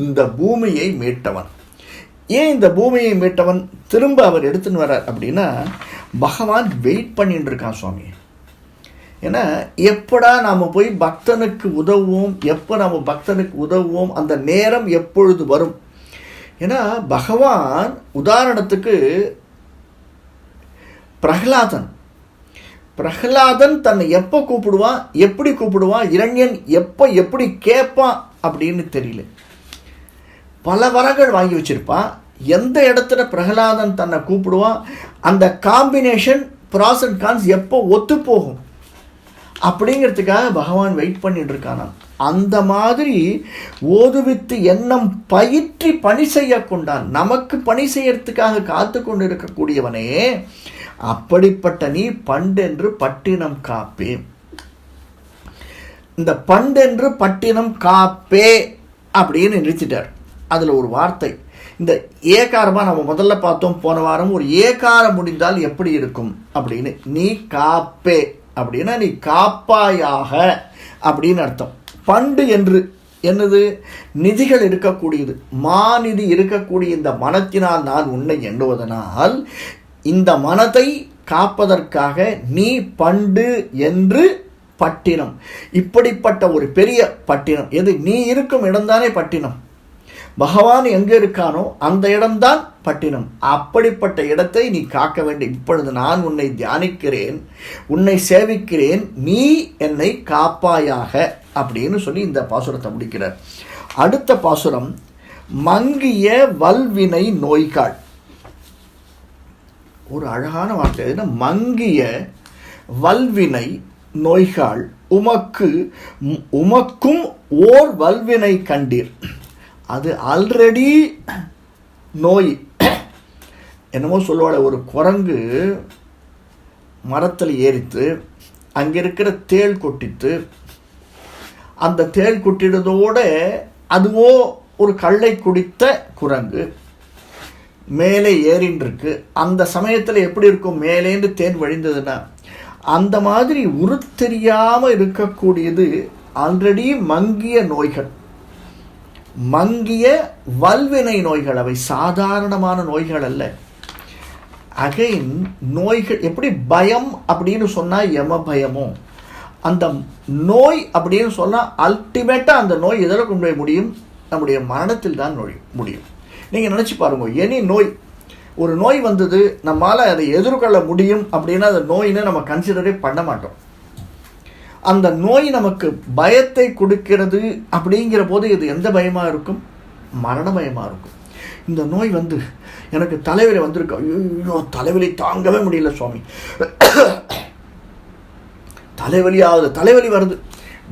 இந்த பூமியை மீட்டவன். ஏன் இந்த பூமியை மீட்டவன் திரும்ப அவர் எடுத்துன்னு வர்றார் அப்படின்னா, பகவான் வெயிட் பண்ணிட்டு இருக்கான் சுவாமி. ஏன்னா எப்படா நாம் போய் பக்தனுக்கு உதவுவோம், எப்போ நம்ம பக்தனுக்கு உதவுவோம், அந்த நேரம் எப்பொழுது வரும்? ஏன்னா பகவான் உதாரணத்துக்கு பிரகலாதன் தன்னை எப்போ கூப்பிடுவான், எப்படி கூப்பிடுவான், இரண்யன் எப்போ எப்படி கேட்பான் அப்படின்னு தெரியல. பல வரங்கள் வாங்கி வச்சிருப்பான். எந்த இடத்துல பிரகலாதன் தன்னை கூப்பிடுவான், அந்த காம்பினேஷன் ப்ராஸ் அண்ட் கான்ஸ் எப்போ ஒத்து போகும் அப்படிங்கிறதுக்காக பகவான் வெயிட் பண்ணிட்டு இருக்கானா. அந்த மாதிரி ஓதுவித்து எண்ணம் பயிற்றி பணி செய்ய கொண்டான். நமக்கு பணி செய்யறதுக்காக காத்து கொண்டு இருக்கக்கூடியவனே, அப்படிப்பட்ட நீ பண்டென்று பட்டினம் காப்பே. இந்த பண்டென்று பட்டினம் காப்பே அப்படின்னு நிறுத்திட்டார். அதில் ஒரு வார்த்தை, இந்த ஏகாரமாக நம்ம முதல்ல பார்த்தோம் போன வாரம், ஒரு ஏகாரம் முடிந்தால் எப்படி இருக்கும் அப்படின்னு. நீ காப்பே அப்படின்னா நீ காப்பாயாக அப்படின்னு அர்த்தம். பண்டு என்று என்னது? நிதிகள் இருக்கக்கூடியது, மாநிதி இருக்கக்கூடிய இந்த மனத்தினால் நான் உன்னை எண்ணுவதனால் இந்த மனத்தை காப்பதற்காக நீ பண்டு என்று பட்டினம். இப்படிப்பட்ட ஒரு பெரிய பட்டினம் எது? நீ இருக்கும் இடம்தானே பட்டினம். பகவான் எங்கே இருக்கானோ அந்த இடம்தான் பட்டினம். அப்படிப்பட்ட இடத்தை நீ காக்க வேண்டும். இப்பொழுது நான் உன்னை தியானிக்கிறேன், உன்னை சேவிக்கிறேன், நீ என்னை காப்பாயாக அப்படின்னு சொல்லி இந்த பாசுரத்தை முடிக்கிறார். அடுத்த பாசுரம், மங்கிய வல்வினை நோய்காள். ஒரு அழகான வார்த்தை. மங்கிய வல்வினை நோய்காள் உமக்கும் ஓர் வல்வினை கண்டீர். அது ஆல்ரெடி நோய். என்னமோ சொல்லுவாள், ஒரு குரங்கு மரத்தில் ஏறித்து அங்கே இருக்கிற தேள் கொட்டித்து, அந்த தேள் கொட்டிடுறதோட அதுவோ ஒரு கள்ளை குடித்த குரங்கு மேலே ஏறின்னு இருக்கு. அந்த சமயத்தில் எப்படி இருக்கும், மேலேந்து தேன் வழிந்ததுன்னா அந்த மாதிரி உருத்தெரியாமல் இருக்கக்கூடியது ஆல்ரெடி மங்கிய நோய்கள், மங்கிய வல்வினை நோய்கள். அவை சாதாரணமான நோய்கள் அல்ல. அகைன் நோய்கள் எப்படி பயம் அப்படின்னு சொன்னால் யம பயமோ, அந்த நோய் அப்படின்னு சொன்னால் அல்டிமேட்டாக அந்த நோய் எதில் கொண்டு போய் முடியும், நம்முடைய மரணத்தில் தான் முடியும். நீங்கள் நினச்சி பாருங்க, எனி நோய், ஒரு நோய் வந்தது நம்மளால் அதை எதிர்கொள்ள முடியும் அப்படின்னா அந்த நோயினை நம்ம கன்சிடரே பண்ண மாட்டோம். அந்த நோய் நமக்கு பயத்தை கொடுக்கிறது அப்படிங்கிற போது இது எந்த பயமாக இருக்கும், மரண பயமாக இருக்கும். இந்த நோய் வந்து எனக்கு தலைவலி வந்திருக்கு, ஐயோ தலைவலி தாங்கவே முடியல சுவாமி, தலைவலி வருது,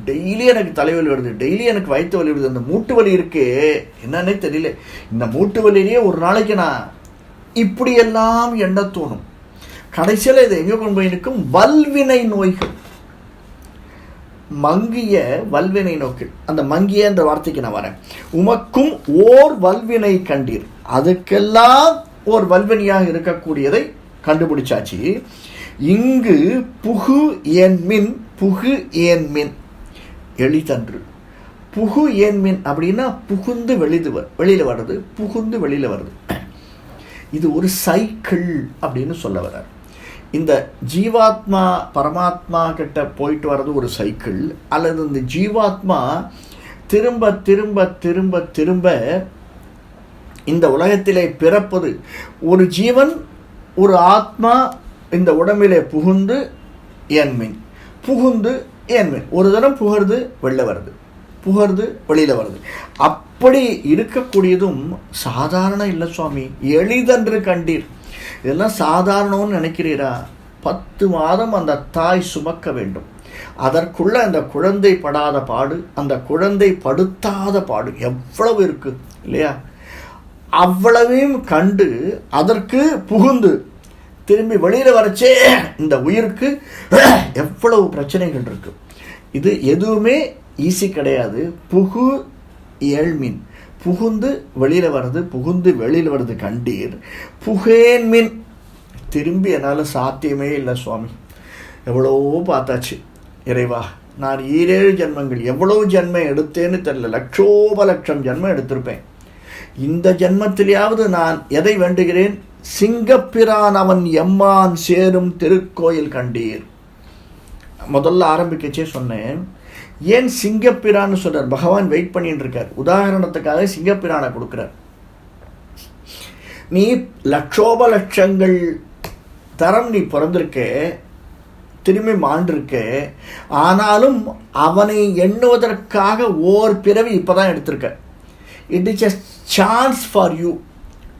டெய்லி எனக்கு தலைவலி வருது, டெய்லி எனக்கு வயிற்று வலி வருது, அந்த மூட்டு வலி இருக்கே என்னன்னே தெரியல, இந்த மூட்டு வலியிலேயே ஒரு நாளைக்கு நான் இப்படியெல்லாம் எண்ண தோணும். கடைசியில் இதை எங்கே கொண்டு போய் நிற்கும், வல்வினை நோய்கள், மங்கிய வல்வினை நோக்கில். அந்த மங்கிய என்ற வார்த்தைக்கு நான் வரேன். உமக்கும் ஓர் வல்வினை கண்டீர், அதுக்கெல்லாம் ஓர் வல்வினையாக இருக்கக்கூடியதை கண்டுபிடிச்சாச்சு. இங்கு புகு ஏன்மின், புகு ஏன்மின் எளிதன்று. புகு ஏன்மின் அப்படின்னா புகுந்து வெளியில் வர்றது, புகுந்து வெளியில் வருது. இது ஒரு சைக்கிள் அப்படின்னு சொல்ல வர்றார். இந்த ஜீவாத்மா பரமாத்மா கிட்ட போயிட்டு வர்றது ஒரு சைக்கிள், அல்லது இந்த ஜீவாத்மா திரும்ப திரும்ப திரும்ப திரும்ப இந்த உலகத்திலே பிறப்பது. ஒரு ஜீவன், ஒரு ஆத்மா இந்த உடம்பிலே புகுந்து ஏன்மின், புகுந்து ஏன்மின், ஒரு தரம் புகழ்ந்து வெளில வருது, புகழ்ந்து வெளியில் வருது. அப்படி இருக்கக்கூடியதும் சாதாரண இல்லை சுவாமி, எளிதன்று கண்டீர். இதெல்லாம் சாதாரணம்னு நினைக்கிறீரா? 10 மாதம் அந்த தாய் சுமக்க வேண்டும். அதற்குள்ள அந்த குழந்தை படாத பாடு, அந்த குழந்தை படுத்தாத பாடு எவ்வளவு இருக்கு இல்லையா? அவ்வளவையும் கண்டு அதற்கு புகுந்து திரும்பி வெளியில் வரச்சே இந்த உயிருக்கு எவ்வளவு பிரச்சனைகள் இருக்கு. இது எதுவுமே ஈஸி கிடையாது. புகு ஏழ்மின், புகுந்து வெளியில் வர்றது, புகுந்து வெளியில் வர்றது கண்டீர். புகேன் மின், திரும்பி என்னால் சாத்தியமே இல்லை சுவாமி, எவ்வளவோ பார்த்தாச்சு இறைவா, நான் 7 ஜென்மங்கள் எவ்வளவு ஜென்மம் எடுத்தேன்னு தெரியல, லட்சோபலட்சம் ஜென்மம் எடுத்திருப்பேன். இந்த ஜென்மத்திலேயாவது நான் எதை வேண்டுகிறேன், சிங்கப்பிரான் அவன் எம்மான் சேரும் திருக்கோயில் கண்டீர். முதல்ல ஆரம்பிக்கச்சே சொன்னேன், ஏன் சிங்கப்பிரான்னு சொல்றார்? பகவான் வெயிட் பண்ணிட்டு இருக்கார். உதாரணத்துக்காக சிங்கப்பிரானை கொடுக்கிறார். நீ லட்சோபலட்சங்கள் தரம் நீ பிறந்திருக்க, திரும்பி மாண்டிருக்க, ஆனாலும் அவனை எண்ணுவதற்காக ஓர் பிறவி இப்பதான் எடுத்திருக்க. It is a chance for you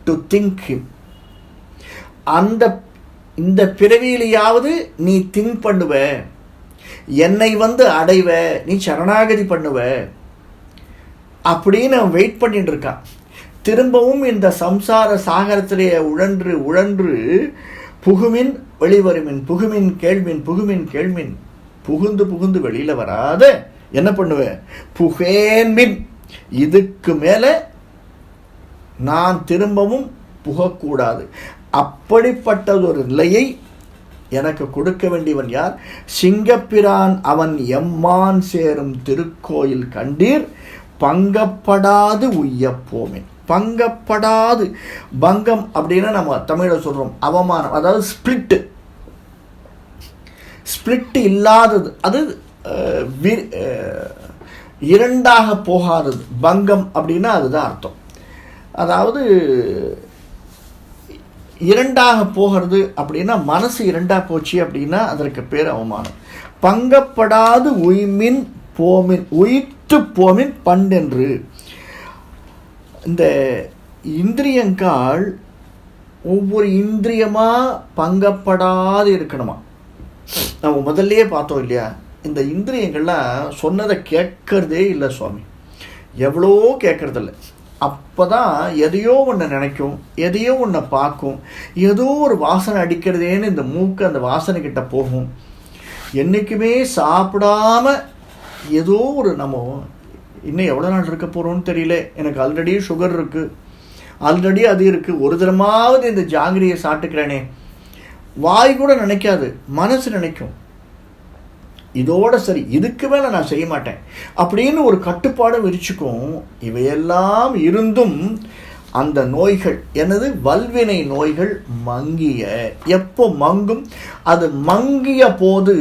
to think him. இந்த பிறவியிலையாவது நீ திங்க் பண்ணுவ, என்னை வந்து அடைவ, நீ சரணாகதி பண்ணுவ அப்படின்னு வெயிட் பண்ணிட்டு இருக்கான். திரும்பவும் இந்த சம்சார சாகரத்திலே உழன்று உழன்று புகுமின் வெளிவருமின், புகுமின் கேள்மின், புகுமின் கேள்மின், புகுந்து புகுந்து வெளியில வராத என்ன பண்ணுவ, புகேன்மின், இதுக்கு மேல நான் திரும்பவும் புகக்கூடாது. அப்படிப்பட்டது ஒரு நிலையை எனக்கு கொடுக்க வேண்டியவன் யார்? சிங்கப்பிரான் அவன் எம்மான் சேரும் திருக்கோயில் கண்டீர், பங்கப்படாது உய்யப்போமேன். பங்கப்படாது, பங்கம் அப்படின்னா நம்ம தமிழில் சொல்கிறோம் அவமானம், அதாவது ஸ்பிளிட் இல்லாதது, அது இரண்டாக போகாதது. பங்கம் அப்படின்னா அதுதான் அர்த்தம். அதாவது இரண்டாக போகிறது அப்படின்னா மனசு இரண்டாக போச்சு அப்படின்னா அதற்கு பேர் அவமானம். பங்கப்படாது உய்மின் போமின், உயிர்த்து போமின் பண்டென்று. இந்த இந்திரியங்கள் ஒவ்வொரு இந்திரியமாக பங்கப்படாது இருக்கணுமா. நம்ம முதல்லையே பார்த்தோம் இல்லையா, இந்த இந்திரியங்கள்லாம் சொன்னதை கேட்கறதே இல்லை சுவாமி, எவ்வளோ கேட்கறதில்ல. அப்போ தான் எதையோ ஒன்று நினைக்கும், எதையோ ஒன்று பார்க்கும், ஏதோ ஒரு வாசனை அடிக்கிறதேன்னு இந்த மூக்கு அந்த வாசனைக்கிட்ட போகும். என்றைக்குமே சாப்பிடாம ஏதோ ஒரு நம்ம இன்னும் எவ்வளோ நாள் இருக்க போகிறோன்னு தெரியல, எனக்கு ஆல்ரெடி சுகர் இருக்குது, ஆல்ரெடி அது இருக்குது, ஒரு தரமாவது இந்த ஜாங்கிரியை சாப்பிட்டுக்கிறேனே. வாய் கூட நினைக்காது, மனசு நினைக்கும் இதோட சரி, இதுக்கு மேலே நான் செய்ய மாட்டேன் அப்படின்னு ஒரு கட்டுப்பாடு விரிச்சுக்கும். இவையெல்லாம் இருந்தும் அந்த நோய்கள் எனது வல்வினை நோய்கள் மங்கிய. எப்போ மங்கும்? அது மங்கிய போது,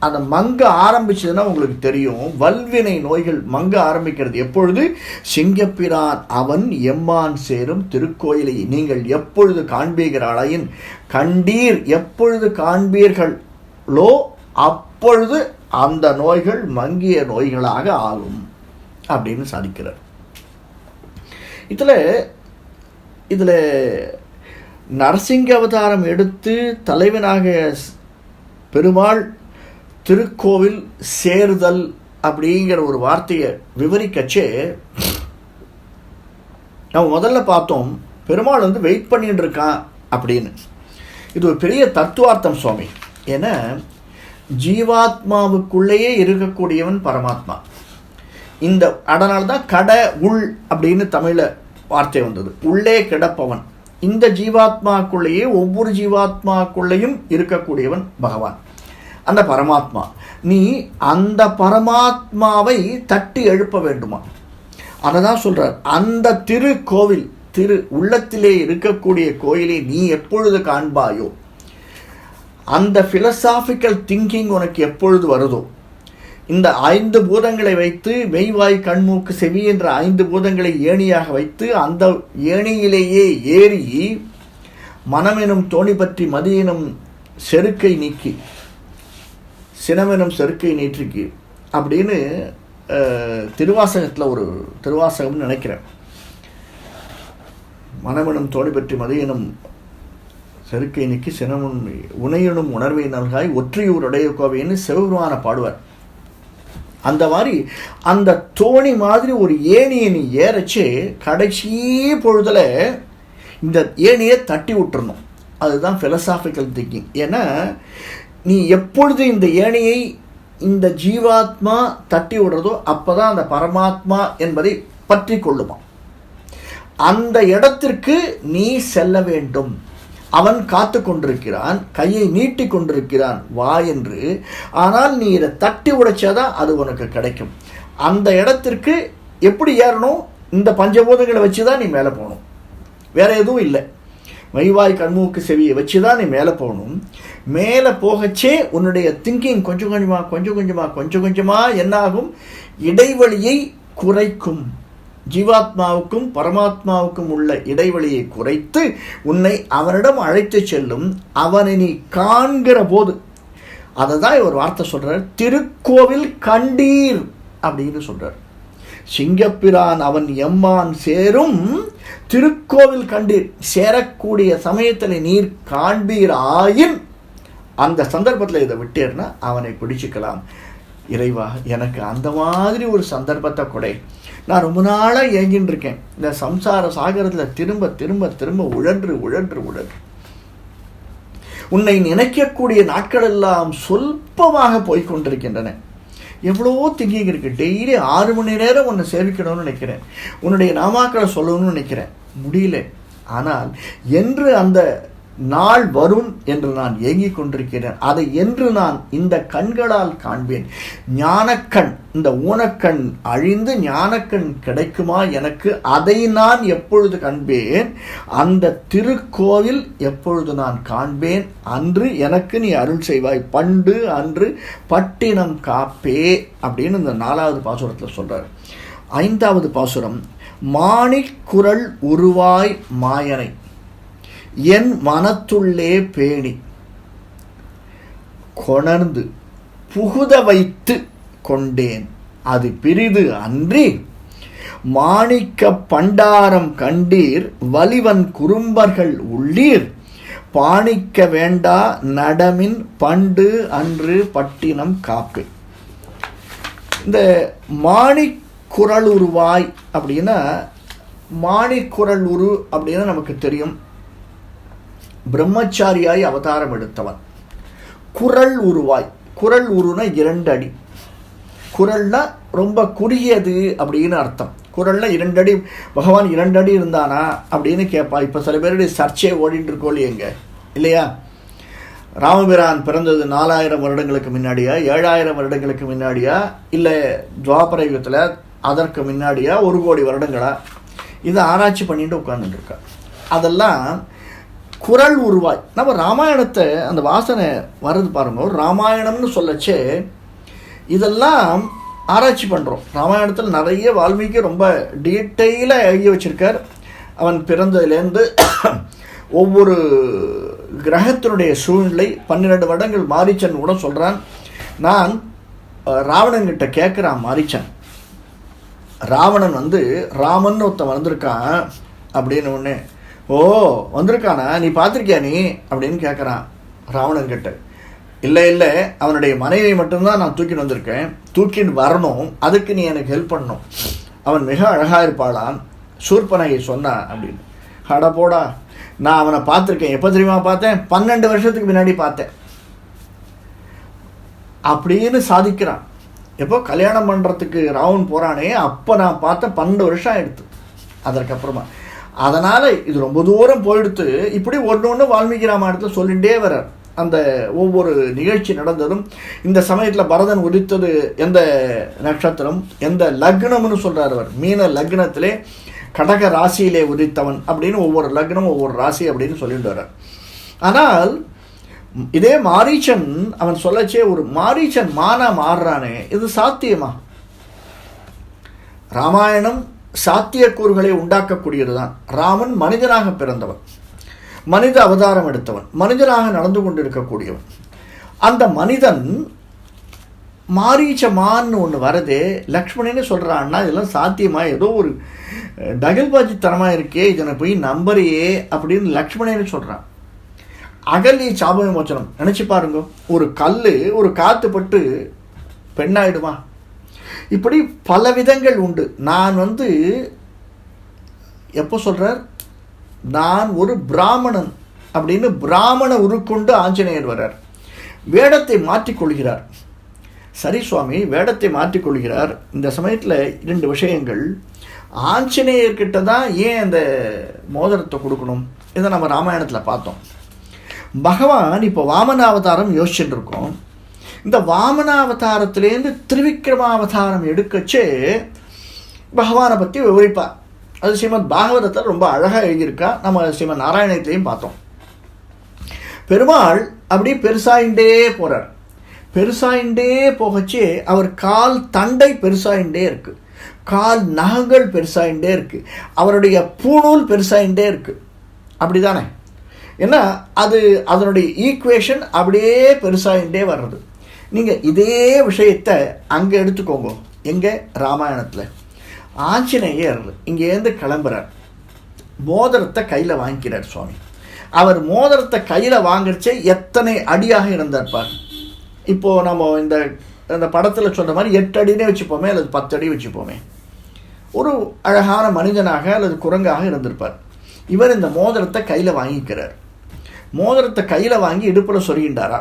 அதை மங்க ஆரம்பிச்சதுன்னா உங்களுக்கு தெரியும். வல்வினை நோய்கள் மங்க ஆரம்பிக்கிறது எப்பொழுது? சிங்கப்பிரான் அவன் எம்மான் சேரும் திருக்கோயிலை நீங்கள் எப்பொழுது காண்பீர்களாயின் கண்டீர், எப்பொழுது காண்பீர்களோ அப்பொழுது அந்த நோய்கள் மங்கிய நோய்களாக ஆகும் அப்படின்னு சாதிக்கிறார். இதில் நரசிங்க அவதாரம் எடுத்து தலைவனாக பெருமாள் திருக்கோவில் சேர்தல் அப்படிங்கிற ஒரு வார்த்தையை விவரிக்கச்சே நம்ம முதல்ல பார்த்தோம், பெருமாள் வெயிட் பண்ணிட்டு இருக்கான் அப்படின்னு. இது ஒரு பெரிய தத்துவார்த்தம் சுவாமி. ஏன்னா ஜீவாத்மாவுக்குள்ளேயே இருக்கக்கூடியவன் பரமாத்மா. இந்த அதனால்தான் கட உள் அப்படின்னு தமிழில் வார்த்தை வந்தது. உள்ளே கிடப்பவன். இந்த ஜீவாத்மாக்குள்ளேயே ஒவ்வொரு ஜீவாத்மாக்குள்ளேயும் இருக்கக்கூடியவன் பகவான், அந்த பரமாத்மா. நீ அந்த பரமாத்மாவை தட்டி எழுப்ப வேண்டுமா? அதை தான் சொல்கிறார். அந்த திருக்கோவில், உள்ளத்திலே இருக்கக்கூடிய கோயிலை நீ எப்பொழுது காண்பாயோ, அந்த ஃபிலசாபிக்கல் திங்கிங் உனக்கு எப்பொழுது வருதோ, இந்த 5 பூதங்களை வைத்து மெய்வாய் கண்மூக்கு செவி என்ற 5 பூதங்களை ஏணியாக வைத்து அந்த ஏணியிலேயே ஏறி மனமெனும் தோணி பற்றி மதியெனும் செருக்கை நீக்கி சினமெனும் செருக்கை நீற்றிக்கு அப்படின்னு திருவாசகத்தில் ஒரு திருவாசகம்னு நினைக்கிறேன். மனமெனும் தோணி பற்றி மதியெனும் செருக்கை நீக்கி சினமும் உணையனும் உணர்வை நல்காய் ஒற்றியூருடைய கோவைன்னு சிவபெருமான பாடுவார். அந்த மாதிரி அந்த தோணி மாதிரி ஒரு ஏணியை நீ ஏறச்சு கடைசி பொழுதுல இந்த ஏணியை தட்டி விட்டுறணும். அதுதான் ஃபிலசாபிக்கல் திங்கிங். ஏன்னா நீ எப்பொழுது இந்த ஏணியை இந்த ஜீவாத்மா தட்டி விடுறதோ அப்போதான் அந்த பரமாத்மா என்பதை பற்றி கொள்ளுமா. அந்த இடத்திற்கு நீ செல்ல வேண்டும். அவன் காத்து கொண்டிருக்கிறான், கையை நீட்டி கொண்டிருக்கிறான் வா என்று. ஆனால் நீ இதை தட்டி உடைச்சாதான் அது உனக்கு கிடைக்கும். அந்த இடத்திற்கு எப்படி ஏறணும்? இந்த பஞ்சபூதங்களை வச்சு தான் நீ மேலே போகணும், வேற எதுவும் இல்லை. மைவாய் கண்மூக்கு செவியை வச்சு தான் நீ மேலே போகணும். மேலே போகச்சே உன்னுடைய திங்கிங் கொஞ்சம் கொஞ்சமாக என்னாகும்? இடைவெளியை குறைக்கும். ஜீவாத்மாவுக்கும் பரமாத்மாவுக்கும் உள்ள இடைவெளியை குறைத்து உன்னை அவனிடம் அழைத்து செல்லும். அவனை நீ காண்கிற போது, அதை தான் ஒரு வார்த்தை சொல்றார், திருக்கோவில் கண்டீர் அப்படின்னு சொல்றார். சிங்கப்பிரான் அவன் எம்மான் சேரும் திருக்கோவில் கண்டீர். சேரக்கூடிய சமயத்தில் நீர் காண்பீர் ஆயின், அந்த சந்தர்ப்பத்தில் இதை விட்டேர்னா அவனை பிடிச்சிக்கலாம். இறைவா, எனக்கு அந்த மாதிரி ஒரு சந்தர்ப்பத்தை கொடை. நான் ரொம்ப நாளாக ஏங்கின்னு இருக்கேன். இந்த சம்சார சாகரத்தில் திரும்ப திரும்ப திரும்ப உழன்று உன்னை நினைக்கக்கூடிய நாட்கள் எல்லாம் சொல்பமாக போய்கொண்டிருக்கின்றன. எவ்வளவோ திங்கிங் இருக்கு. டெய்லி 6 மணி நேரம் உன்னை சேவிக்கணும்னு நினைக்கிறேன், உன்னுடைய நாமாக்களை சொல்லணும்னு நினைக்கிறேன், முடியல. ஆனால் என்று அந்த நாள் வரும் என்று நான் ஏங்கிக் கொண்டிருக்கிறேன். அதை என்று நான் இந்த கண்களால் காண்பேன். ஞானக்கண், இந்த ஊனக்கண் அழிந்து ஞானக்கண் கிடைக்குமா எனக்கு? அதை நான் எப்பொழுது காண்பேன்? அந்த திருக்கோவில் எப்பொழுது நான் காண்பேன்? அன்று எனக்கு நீ அருள் செய்வாய். பண்டு அன்று பட்டினம் காப்பே அப்படின்னு இந்த 4வது பாசுரத்தில் சொல்றார். 5வது பாசுரம், மாணிக்குரல் உருவாய் மாயனை என் மனத்துள்ளே பேணி கொணர்ந்து புகுத வைத்து கொண்டேன். அது பிரிது அன்றி மாணிக்க பண்டாரம் கண்டீர் வலிவன் குறும்பர்கள் உள்ளீர் பாணிக்க வேண்டா நடமின் பண்டு அன்று பட்டினம் காப்பு. இந்த மாணிக்குரல் உருவாய் அப்படின்னா, மாணிக்குரல் உரு அப்படின்னா நமக்கு தெரியும், பிரம்மச்சாரியாய் அவதாரம் எடுத்தவன். குரல் உருவாய், குரல் உருனா 2 அடி. குரல்னா ரொம்ப குறுகியது அப்படின்னு அர்த்தம். குரலில் 2 அடி பகவான் 2 அடி இருந்தானா அப்படின்னு கேட்பா. இப்போ சில பேருடைய சர்ச்சை ஓடிட்டு இருக்கோம் இல்லையா? ராமபிரான் பிறந்தது 4000 வருடங்களுக்கு முன்னாடியா, 7000 வருடங்களுக்கு முன்னாடியா, இல்லை துவாபர யுகத்தில் அதற்கு முன்னாடியா, 1 கோடி வருடங்களா? இதை ஆராய்ச்சி பண்ணிட்டு உட்கார்ந்துட்டுருக்கா. அதெல்லாம் குரல் உருவாய். நம்ம ராமாயணத்தை அந்த வாசனை வருது பாருங்க. ராமாயணம்னு சொல்லச்சே இதெல்லாம் ஆராய்ச்சி பண்ணுறோம். ராமாயணத்தில் நிறைய வால்மீகி ரொம்ப டீட்டெயிலாக எழுதி வச்சிருக்கார். அவன் பிறந்ததுலேருந்து ஒவ்வொரு கிரகத்தினுடைய சூழ்நிலை 12 வருடங்கள் மாரீச்சன் கூட சொல்கிறான். நான் ராவணன்கிட்ட கேட்குறான் மாரீச்சன், ராவணன் ராமன் ஒருத்தன் வந்திருக்கான் அப்படின்னு ஒன்று. ஓ வந்திருக்கானா, நீ பார்த்துருக்கியா நீ அப்படின்னு கேட்குறான் ராவணன் கிட்ட. இல்லை அவனுடைய மனைவியை மட்டும்தான் நான் தூக்கின்னு வந்திருக்கேன், தூக்கின்னு வரணும், அதுக்கு நீ எனக்கு ஹெல்ப் பண்ணணும், அவன் மிக அழகாக இருப்பாளான் சூர்பனகை சொன்னான் அப்படின்னு. அட போடா, நான் அவனை பார்த்துருக்கேன். எப்போ தெரியுமா பார்த்தேன்? 12 வருஷத்துக்கு முன்னாடி பார்த்தேன் அப்படின்னு சாதிக்கிறான். எப்போ கல்யாணம் பண்ணுறதுக்கு ராவன் போகிறானே அப்போ நான் பார்த்தேன். 12 வருஷம் ஆகிடுது அதற்கப்புறமா. அதனால் இது ரொம்ப தூரம் போயிடுத்து. இப்படி ஒன்று வால்மீகி ராமாயணத்தில் சொல்லிகிட்டே வர்றார். அந்த ஒவ்வொரு நிகழ்ச்சி நடந்ததும், இந்த சமயத்தில் பரதன் உதித்தது எந்த நட்சத்திரம், எந்த லக்னம்னு சொல்கிறார் அவர். மீன லக்னத்திலே கடக ராசியிலே உதித்தவன் அப்படின்னு ஒவ்வொரு லக்னம் ஒவ்வொரு ராசி அப்படின்னு சொல்லிட்டு வர்றார். ஆனால் இதே மாரீச்சன் அவன் சொல்லச்சே, ஒரு மாரீச்சன் மானா மாறுறானே, இது சாத்தியமா? ராமாயணம் சாத்தியக்கூறுகளை உண்டாக்கக்கூடியது தான். ராமன் மனிதனாக பிறந்தவன், மனித அவதாரம் எடுத்தவன், மனிதனாக நடந்து கொண்டிருக்கக்கூடியவன். அந்த மனிதன் மாரீச்சமான்னு ஒன்று வரதே, லக்ஷ்மணன்னு சொல்கிறான்னா இதெல்லாம் சாத்தியமா? ஏதோ ஒரு டகல்பாஜித்தனமாக இருக்கே, இதனை போய் நம்பரையே அப்படின்னு லக்ஷ்மணன்னு சொல்கிறான். அகல்ய சாப விமோச்சனம் நினச்சி பாருங்க. ஒரு கல் ஒரு காற்று பட்டு பெண்ணாயிடுமா? இப்படி பல விதங்கள் உண்டு. நான் எப்போ சொல்கிறார், நான் ஒரு பிராமணன் அப்படின்னு பிராமண உருக்கொண்டு ஆஞ்சநேயர் வர்றார். வேடத்தை மாற்றிக்கொள்கிறார். சரி சுவாமி, வேடத்தை மாற்றிக்கொள்கிறார். இந்த சமயத்தில் 2 விஷயங்கள். ஆஞ்சநேயர்கிட்ட தான் ஏன் அந்த மோதிரத்தை கொடுக்கணும்? இதை நம்ம ராமாயணத்தில் பார்த்தோம். பகவான் இப்போ வாமனாவதாரம் யோசிச்சுட்டு இருக்கோம். இந்த வாமனாவதாரத்திலேருந்து திரிவிக்ரமாவதாரம் எடுக்கச்சே பகவானை பற்றி விவரிப்பார். அது ஸ்ரீமத் பாகவதத்தில் ரொம்ப அழகாக எழுதியிருக்கா. நம்ம ஸ்ரீமத் நாராயணத்தையும் பார்த்தோம். பெருமாள் அப்படி பெருசாயிண்டே போகிறார். பெருசாயிண்டே போகச்சே அவர் கால் தண்டை பெருசாயிண்டே இருக்குது, கால் நகங்கள் பெருசாயிண்டே இருக்குது, அவருடைய பூணூல் பெருசாயிண்டே இருக்குது. அப்படி தானே? ஏன்னா அது அதனுடைய ஈக்குவேஷன் அப்படியே பெருசாகிட்டே வர்றது. நீங்கள் இதே விஷயத்தை அங்கே எடுத்துக்கோங்க. எங்கே? ராமாயணத்தில் ஆஞ்சநேயர் இங்கேருந்து கிளம்புறார். மோதிரத்தை கையில் வாங்கிக்கிறார் சுவாமி. அவர் மோதிரத்தை கையில் வாங்கிச்சே எத்தனை அடியாக இருந்தார்ப்பார். இப்போது நம்ம இந்த படத்தில் சொன்ன மாதிரி 8 அடினே வச்சுப்போமே, அல்லது 10 அடி வச்சுப்போமே. ஒரு அழகான மனிதனாக அல்லது குரங்காக இருந்திருப்பார். இவர் இந்த மோதிரத்தை கையில் வாங்கிக்கிறார். மோதிரத்தை கையில் வாங்கி இடுப்பில் சொருகின்றாரா?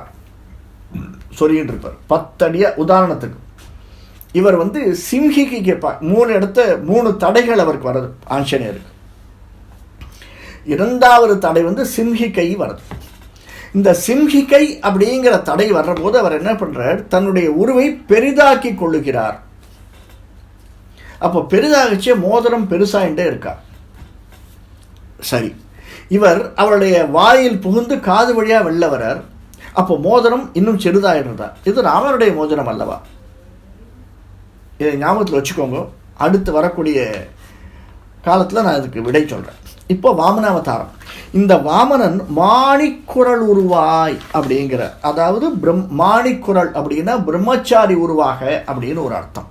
சொருகின்னு இருப்பார் 10 அடியாக. உதாரணத்துக்கு இவர் சிம்ஹிக்கு கேட்பார். 3 தடைகள் அவருக்கு வருது ஆஞ்சநேயருக்கு. 2வது தடை சிம்ஹிக்கை வருது. இந்த சிம்ஹிக்கை அப்படிங்கிற தடை வர்ற போது அவர் என்ன பண்ணுறார்? தன்னுடைய உருவை பெரிதாக்கி கொள்ளுகிறார். அப்போ பெரிதாகச்சே மோதிரம் பெருசாயிட்டே இருக்கா. சரி, இவர் அவருடைய வாயில் புகுந்து காது வழியாக வெளில வரார். அப்போ மோதிரம் இன்னும் சிறிதாயிடுறதா? இது ராமனுடைய மோதிரம் அல்லவா? இதை ஞாபகத்தில் வச்சுக்கோங்க. அடுத்து வரக்கூடிய காலத்தில் நான் இதுக்கு விடை சொல்கிறேன். இப்போ வாமனாவதாரம். இந்த வாமனன் மாணிக்குரல் உருவாய் அப்படிங்கிற, அதாவது மாணிக்குரல் அப்படின்னா பிரம்மச்சாரி உருவாக அப்படின்னு ஒரு அர்த்தம்.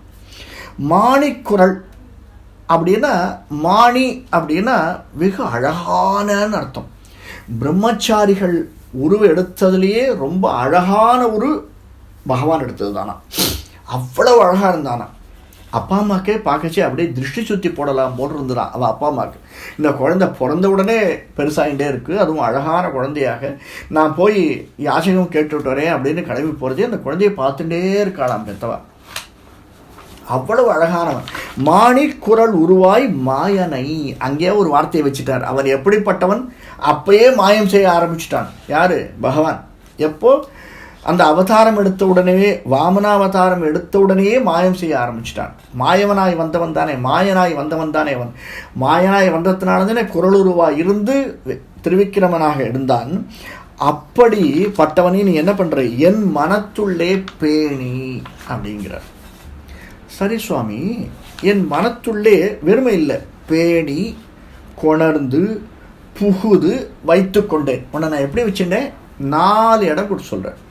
மாணிக்குரல் அப்படின்னா, மாணி அப்படின்னா வெக அழகான அர்த்தம். பிரம்மச்சாரிகள் உருவ எடுத்ததுலேயே ரொம்ப அழகான ஒரு பகவான் எடுத்தது தானா. அவ்வளவு அழகாக இருந்தானா. அப்பா அம்மாக்கே பார்க்கச்சே அப்படியே திருஷ்டி சுற்றி போடலாம் போட்டு இருந்துடான் அவள் அப்பா அம்மாவுக்கு. இந்த குழந்தை பிறந்த உடனே பெருசாகிட்டே இருக்குது, அதுவும் அழகான குழந்தையாக. நான் போய் யாசகம் கேட்டுவிட்டு வரேன் அப்படின்னு கிளம்பி போகிறதே அந்த குழந்தைய பார்த்துட்டே இருக்காளாம் பெத்தவா. அவ்வளவு அழகானவன். மாணிக்குரல் உருவாய் மாயனை. அங்கே ஒரு வார்த்தையை வச்சுட்டார். அவன் எப்படிப்பட்டவன்? அப்பயே மாயம் செய்ய ஆரம்பிச்சிட்டான். யாரு? பகவான். எப்போ? அந்த அவதாரம் எடுத்த உடனே, வாமனாவதாரம் எடுத்த உடனே மாயம் செய்ய ஆரம்பிச்சிட்டான். மாயவனாய் வந்தவன் தானே, மாயனாய் வந்தவன் தானே அவன். மாயனாய் வந்ததுனால தானே குரலுருவாய் இருந்து திருவிக்கிரமனாக இருந்தான். அப்படி பட்டவனே நீ என்ன பண்ற? என் மனத்துள்ளே பேணி அப்படிங்கிறார். சரி சுவாமி, என் மனத்துள்ளே வெறுமை இல்லை, பேணி கொணர்ந்து புகுது வைத்து கொண்டேன். உன்னை நான் எப்படி வச்சுட்டேன்? 4 இடம் கொடுத்து சொல்கிறேன்.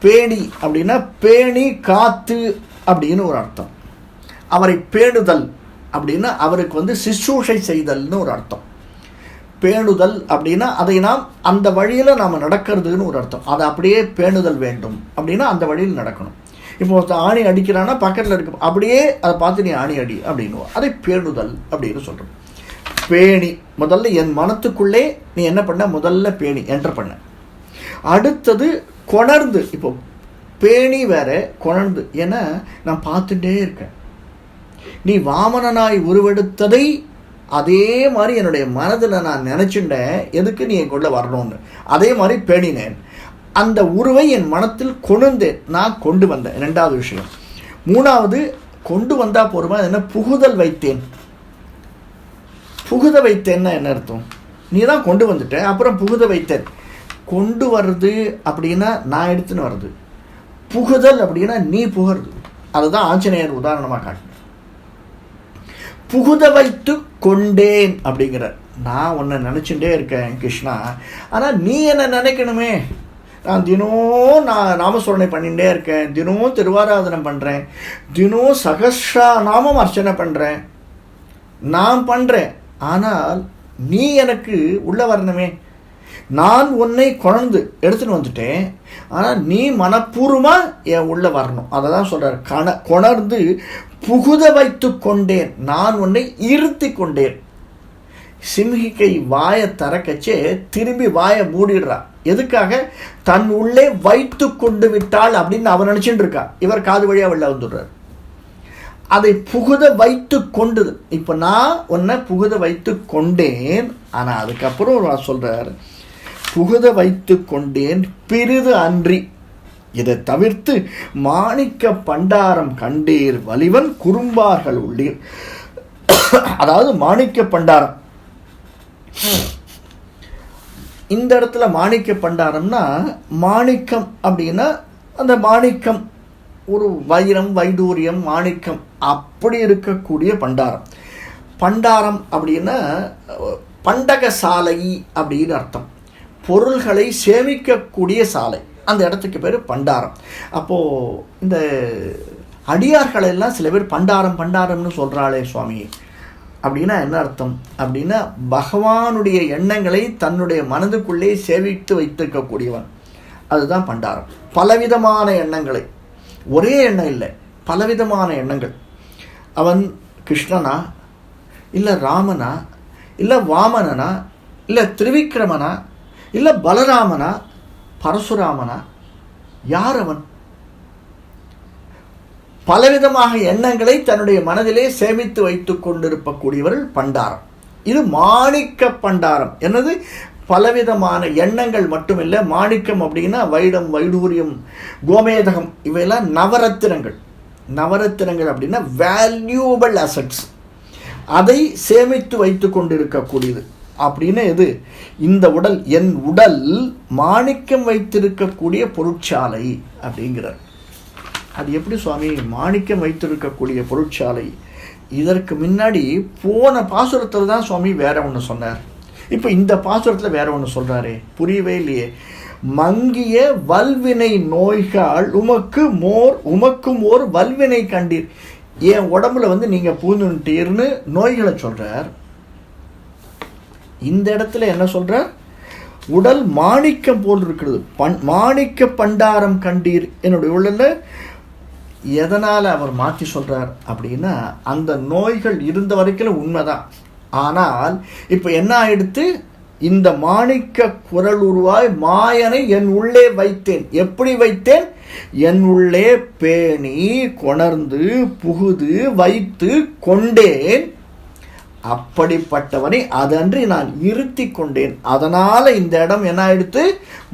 பேணி அப்படின்னா பேணி காத்து அப்படின்னு ஒரு அர்த்தம். அவரை பேணுதல் அப்படின்னா அவருக்கு சிசூஷை செய்தல்னு ஒரு அர்த்தம். பேணுதல் அப்படின்னா அதை நாம் அந்த வழியில் நாம் நடக்கிறதுன்னு ஒரு அர்த்தம். அதை அப்படியே பேணுதல் வேண்டும் அப்படின்னா அந்த வழியில் நடக்கணும். இப்போ ஒருத்தர் ஆணி அடிக்கிறான்னா பக்கத்தில் இருக்கு, அப்படியே அதை பார்த்து நீ ஆணி அடி அப்படின்னுவோம். அதை பேணுதல் அப்படின்னு சொல்கிறோம். பேணி முதல்ல என் மனத்துக்குள்ளே நீ என்ன பண்ண? முதல்ல பேணி என்டர் பண்ண. அடுத்தது கொணர்ந்து. இப்போ பேணி வேற, கொணர்ந்து. ஏன்னா நான் பார்த்துட்டே இருக்கேன். நீ வாமனனாய் உருவெடுத்ததை அதே மாதிரி என்னுடைய மனதில் நான் நினச்சிட்டேன். எதுக்கு நீ என் கொள்ள வரணும்னு. அதே மாதிரி பேணினேன். அந்த உருவை என் மனத்தில் கொண்டுந்தேன், நான் கொண்டு வந்தேன். 2வது விஷயம். 3வது, கொண்டு வந்தா போருமா? என்ன? புகுதல் வைத்தேன். புகுத வைத்தேன்னா என்ன அர்த்தம்? நீ தான் கொண்டு வந்துட்ட, அப்புறம் புகுத வைத்தேன். கொண்டு வர்றது அப்படின்னா நான் எடுத்துன்னு வர்றது. புகுதல் அப்படின்னா நீ புகருது. அதுதான் ஆஞ்சநேயர் உதாரணமாக காட்டு. புகுத வைத்து கொண்டேன் அப்படிங்கிற. நான் உன்னை நினச்சிட்டே இருக்கேன் கிருஷ்ணா, ஆனால் நீ என்ன நினைக்கணுமே. நான் தினம் நாமஸ்மரணை பண்ணிகிட்டே இருக்கேன், தினம் திருவாராதனம் பண்ணுறேன், தினம் சகஸ்ரா நாமம் அர்ச்சனை பண்ணுறேன், நான் பண்ணுறேன். ஆனால் நீ எனக்கு உள்ளே வரணுமே. நான் உன்னை கொணர்ந்து எடுத்துன்னு வந்துட்டேன், ஆனால் நீ மனப்பூர்வமாக என் உள்ளே வரணும். அதை தான் சொல்கிறார். கொணர்ந்து புகுத வைத்து கொண்டேன், நான் உன்னை இருத்தி கொண்டேன். சிம்ஹிக்கை வாயை திறக்கச்சே திரும்பி வாயை மூடிடுறா. எதுக்காக? தன் உள்ளே வைத்து கொண்டு விட்டாள் அப்படின்னு அவன் நினச்சிட்டு இருக்கா. இவர் காது வழியாக வெளில வந்துடுறார். அதை புகுத வைத்து கொண்டு. இப்போ நான் உன்னை புகுத வைத்து கொண்டேன், ஆனால் அதுக்கப்புறம் சொல்கிறார், புகுத வைத்து கொண்டேன் பிரிது அன்றி. இதை தவிர்த்து மாணிக்க பண்டாரம் கண்டீர் வலிவன் குறும்பார்கள் உள்ளீர். அதாவது மாணிக்க பண்டாரம், இந்த இடத்துல மாணிக்க பண்டாரம்னா மாணிக்கம் அப்படின்னா அந்த மாணிக்கம் ஒரு வைரம், வைடூரியம், மாணிக்கம் அப்படி இருக்கக்கூடிய பண்டாரம். பண்டாரம் அப்படின்னா பண்டக சாலை அப்படின்னு அர்த்தம். பொருள்களை சேமிக்கக்கூடிய சாலை, அந்த இடத்துக்கு பேர் பண்டாரம். அப்போது இந்த அடியார்களெல்லாம் சில பேர் பண்டாரம் பண்டாரம்னு சொல்கிறாளே சுவாமி, அப்படின்னா என்ன அர்த்தம்? அப்படின்னா பகவானுடைய எண்ணங்களை தன்னுடைய மனதுக்குள்ளே சேவித்து வைத்திருக்கக்கூடியவன், அதுதான் பண்டாரம். பலவிதமான எண்ணங்களை, ஒரே எண்ணம் இல்லை, பலவிதமான எண்ணங்கள். அவன் கிருஷ்ணனா, இல்லை ராமனா, இல்லை வாமனனா, இல்லை திரிவிக்ரமனா, இல்லை பலராமனா, பரசுராமனா, யார் அவன்? பலவிதமாக எண்ணங்களை தன்னுடைய மனதிலே சேமித்து வைத்து கொண்டிருக்கக்கூடியவர்கள் பண்டாரம். இது மாணிக்க பண்டாரம். என்னது? பலவிதமான எண்ணங்கள் மட்டுமில்லை. மாணிக்கம் அப்படின்னா வைடம், வைடூரியம், கோமேதகம், இவையெல்லாம் நவரத்தினங்கள். நவரத்தினங்கள் அப்படின்னா வேல்யூபிள் அசட்ஸ், அதை சேமித்து வைத்து கொண்டிருக்கக்கூடியது. அப்படின்னு எது? இந்த உடல், என் உடல் மாணிக்கம் வைத்திருக்கக்கூடிய பொருட்சாலை அப்படிங்கிறார். அது எப்படி சுவாமி மாணிக்கம் வைத்திருக்கக்கூடிய பொருட்சாலை? இதற்கு முன்னாடி போன பாசுரத்தில் தான் சுவாமி வேற ஒன்று சொன்னார். இப்போ இந்த பாசுரத்தில் வேற ஒன்று சொல்கிறாரே, புரியவே இல்லையே. மங்கிய வல்வினை நோய்கள் உமக்கும் ஓர் வல்வினை கண்டீர். என் உடம்புல நீங்கள் பூந்துட்டீர்னு நோய்களை சொல்கிறார். இந்த இடத்துல என்ன சொல்கிறார்? உடல் மாணிக்கம் போல் இருக்கிறது, மாணிக்க பண்டாரம் கண்டீர் என்னுடைய உடலில். எதனால் அவர் மாற்றி சொல்கிறார் அப்படின்னா, அந்த நோய்கள் இருந்த வரைக்கும் உண்மைதான். ஆனால் இப்போ என்ன ஆயிடுத்து? இந்த மாணிக்க குரல் உருவாய் மாயனை என் உள்ளே வைத்தேன். எப்படி வைத்தேன்? என் உள்ளே பேணி கொணர்ந்து புகுது வைத்து கொண்டேன். அப்படிப்பட்டவனை அதன்றி நான் இருத்தி கொண்டேன். அதனால இந்த இடம் என்ன ஆயிடுத்து?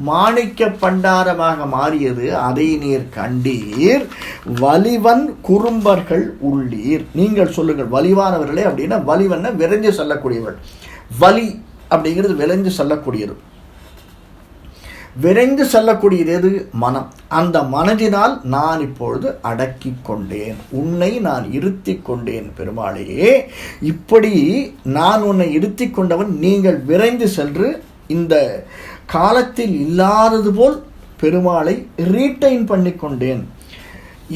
மாணிக்க பண்டாரமாக மாறியது. அதை நீர் கண்டீர். வலிவன் குறும்பர்கள் உள்ளீர். நீங்கள் சொல்லுங்கள் வலிவானவர்களே. அப்படின்னா வலிவன்னா விரைஞ்சு சொல்லக்கூடியவர்கள். வலி அப்படிங்கிறது விரைஞ்சு சொல்லக்கூடியது. விரைந்து செல்லக்கூடியது எது? மனம். அந்த மனதினால் நான் இப்பொழுது அடக்கி கொண்டேன், உன்னை நான் இருத்தி கொண்டேன். பெருமாளே, இப்படி நான் உன்னை இருத்தி கொண்டவன். நீங்கள் விரைந்து சென்று இந்த காலத்தில் இல்லாதது போல் பெருமாளை ரீட்டைன் பண்ணி கொண்டேன்.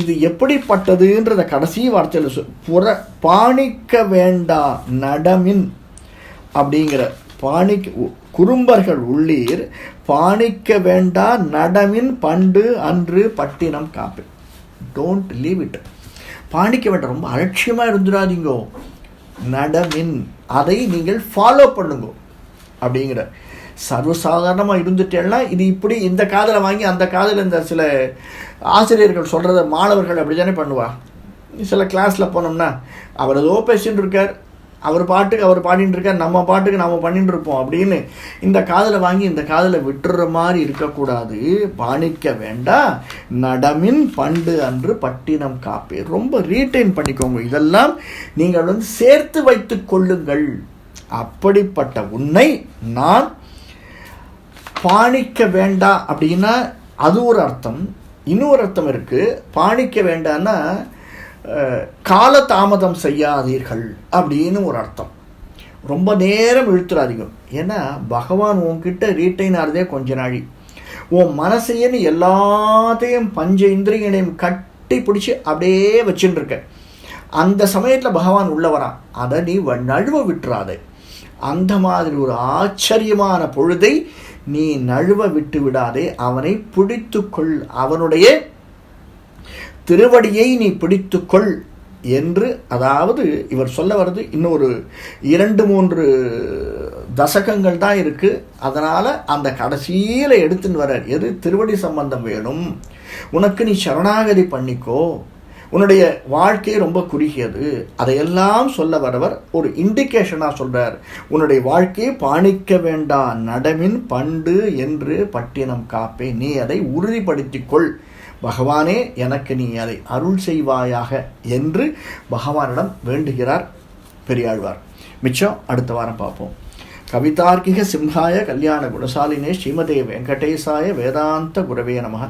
இது எப்படிப்பட்டதுன்றத கடைசி வார்த்தையில் பாணிக்க வேண்டா நடமின் அப்படிங்கிற குறும்பர்கள் உள்ளீர் பாணிக்க வேண்டா நடமின் பண்டு அன்று பட்டினம் காப்பு. Don't leave it. பாணிக்க வேண்டாம், ரொம்ப அலட்சியமாக இருந்துடாதீங்கோ. நடமின், அதை நீங்கள் ஃபாலோ பண்ணுங்க அப்படிங்கிற. சர்வசாதாரணமாக இருந்துட்டேன்னா இது இப்படி இந்த காதில் வாங்கி அந்த காதில் இந்த சில ஆசிரியர்கள் சொல்கிறத மாணவர்கள் அப்படி தானே பண்ணுவா. சில கிளாஸில் போனோம்னா அவர் ஏதோ பேசின்னு இருக்கார், அவர் பாட்டுக்கு அவர் பாடிட்டு இருக்கார், நம்ம பாட்டுக்கு நம்ம பண்ணிட்டு இருப்போம் அப்படின்னு இந்த காதில் வாங்கி இந்த காதில் விட்டுற மாதிரி இருக்கக்கூடாது. பாணிக்க வேண்டாம் நடமின் பண்டு அன்று பட்டினம் காப்பே. ரொம்ப ரீட்டைன் பண்ணிக்கோங்க. இதெல்லாம் நீங்கள் சேர்த்து வைத்து கொள்ளுங்கள். அப்படிப்பட்ட உன்னை நான் பாணிக்க வேண்டாம் அப்படின்னா அது ஒரு அர்த்தம். இன்னொரு அர்த்தம் இருக்குது. பாணிக்க வேண்டான்னா கால தாமதம் செய்யாதீர்கள் அப்படின்னு ஒரு அர்த்தம். ரொம்ப நேரம் இழுத்துறாதீங்க. ஏன்னா பகவான் உன்கிட்ட ரீட்டைன் ஆகிறதே கொஞ்ச நாளி. உன் மனசையன்னு எல்லாத்தையும் பஞ்ச இந்திரியங்களையும் கட்டி பிடிச்சி அப்படியே வச்சுட்டு இருக்க. அந்த சமயத்தில் பகவான் உள்ள வரான். அதை நீ நழுவ விட்டுறாதே. அந்த மாதிரி ஒரு ஆச்சரியமான பொழுதை நீ நழுவ விட்டு விடாதே. அவனை பிடித்துக்கொள், அவனுடைய திருவடியை நீ பிடித்துக்கொள் என்று. அதாவது இவர் சொல்ல வர்றது இன்னொரு 2-3 தசகங்கள் தான் இருக்குது. அதனால் அந்த கடைசியில் எடுத்துன்னு வர்றார். எது? திருவடி சம்பந்தம் வேணும் உனக்கு, நீ சரணாகதி பண்ணிக்கோ, உன்னுடைய வாழ்க்கை ரொம்ப குறுகியது, அதையெல்லாம் சொல்ல வரவர் ஒரு இண்டிகேஷனாக சொல்கிறார். உன்னுடைய வாழ்க்கையை பாணிக்க வேண்டாம் நடமின் பண்டு என்று பட்டினம் காப்பே. நீ அதை உறுதிப்படுத்திக்கொள் பகவானே, எனக்கு நீ அதை அருள் செய்வாயாக என்று பகவானிடம் வேண்டுகிறார் பெரியாழ்வார். மிச்சம் அடுத்த வாரம் பார்ப்போம். கவிதார்க்கிக சிம்ஹாய கல்யாண குணசாலினே ஸ்ரீமதே வெங்கடேசாய வேதாந்த குரவே நமः.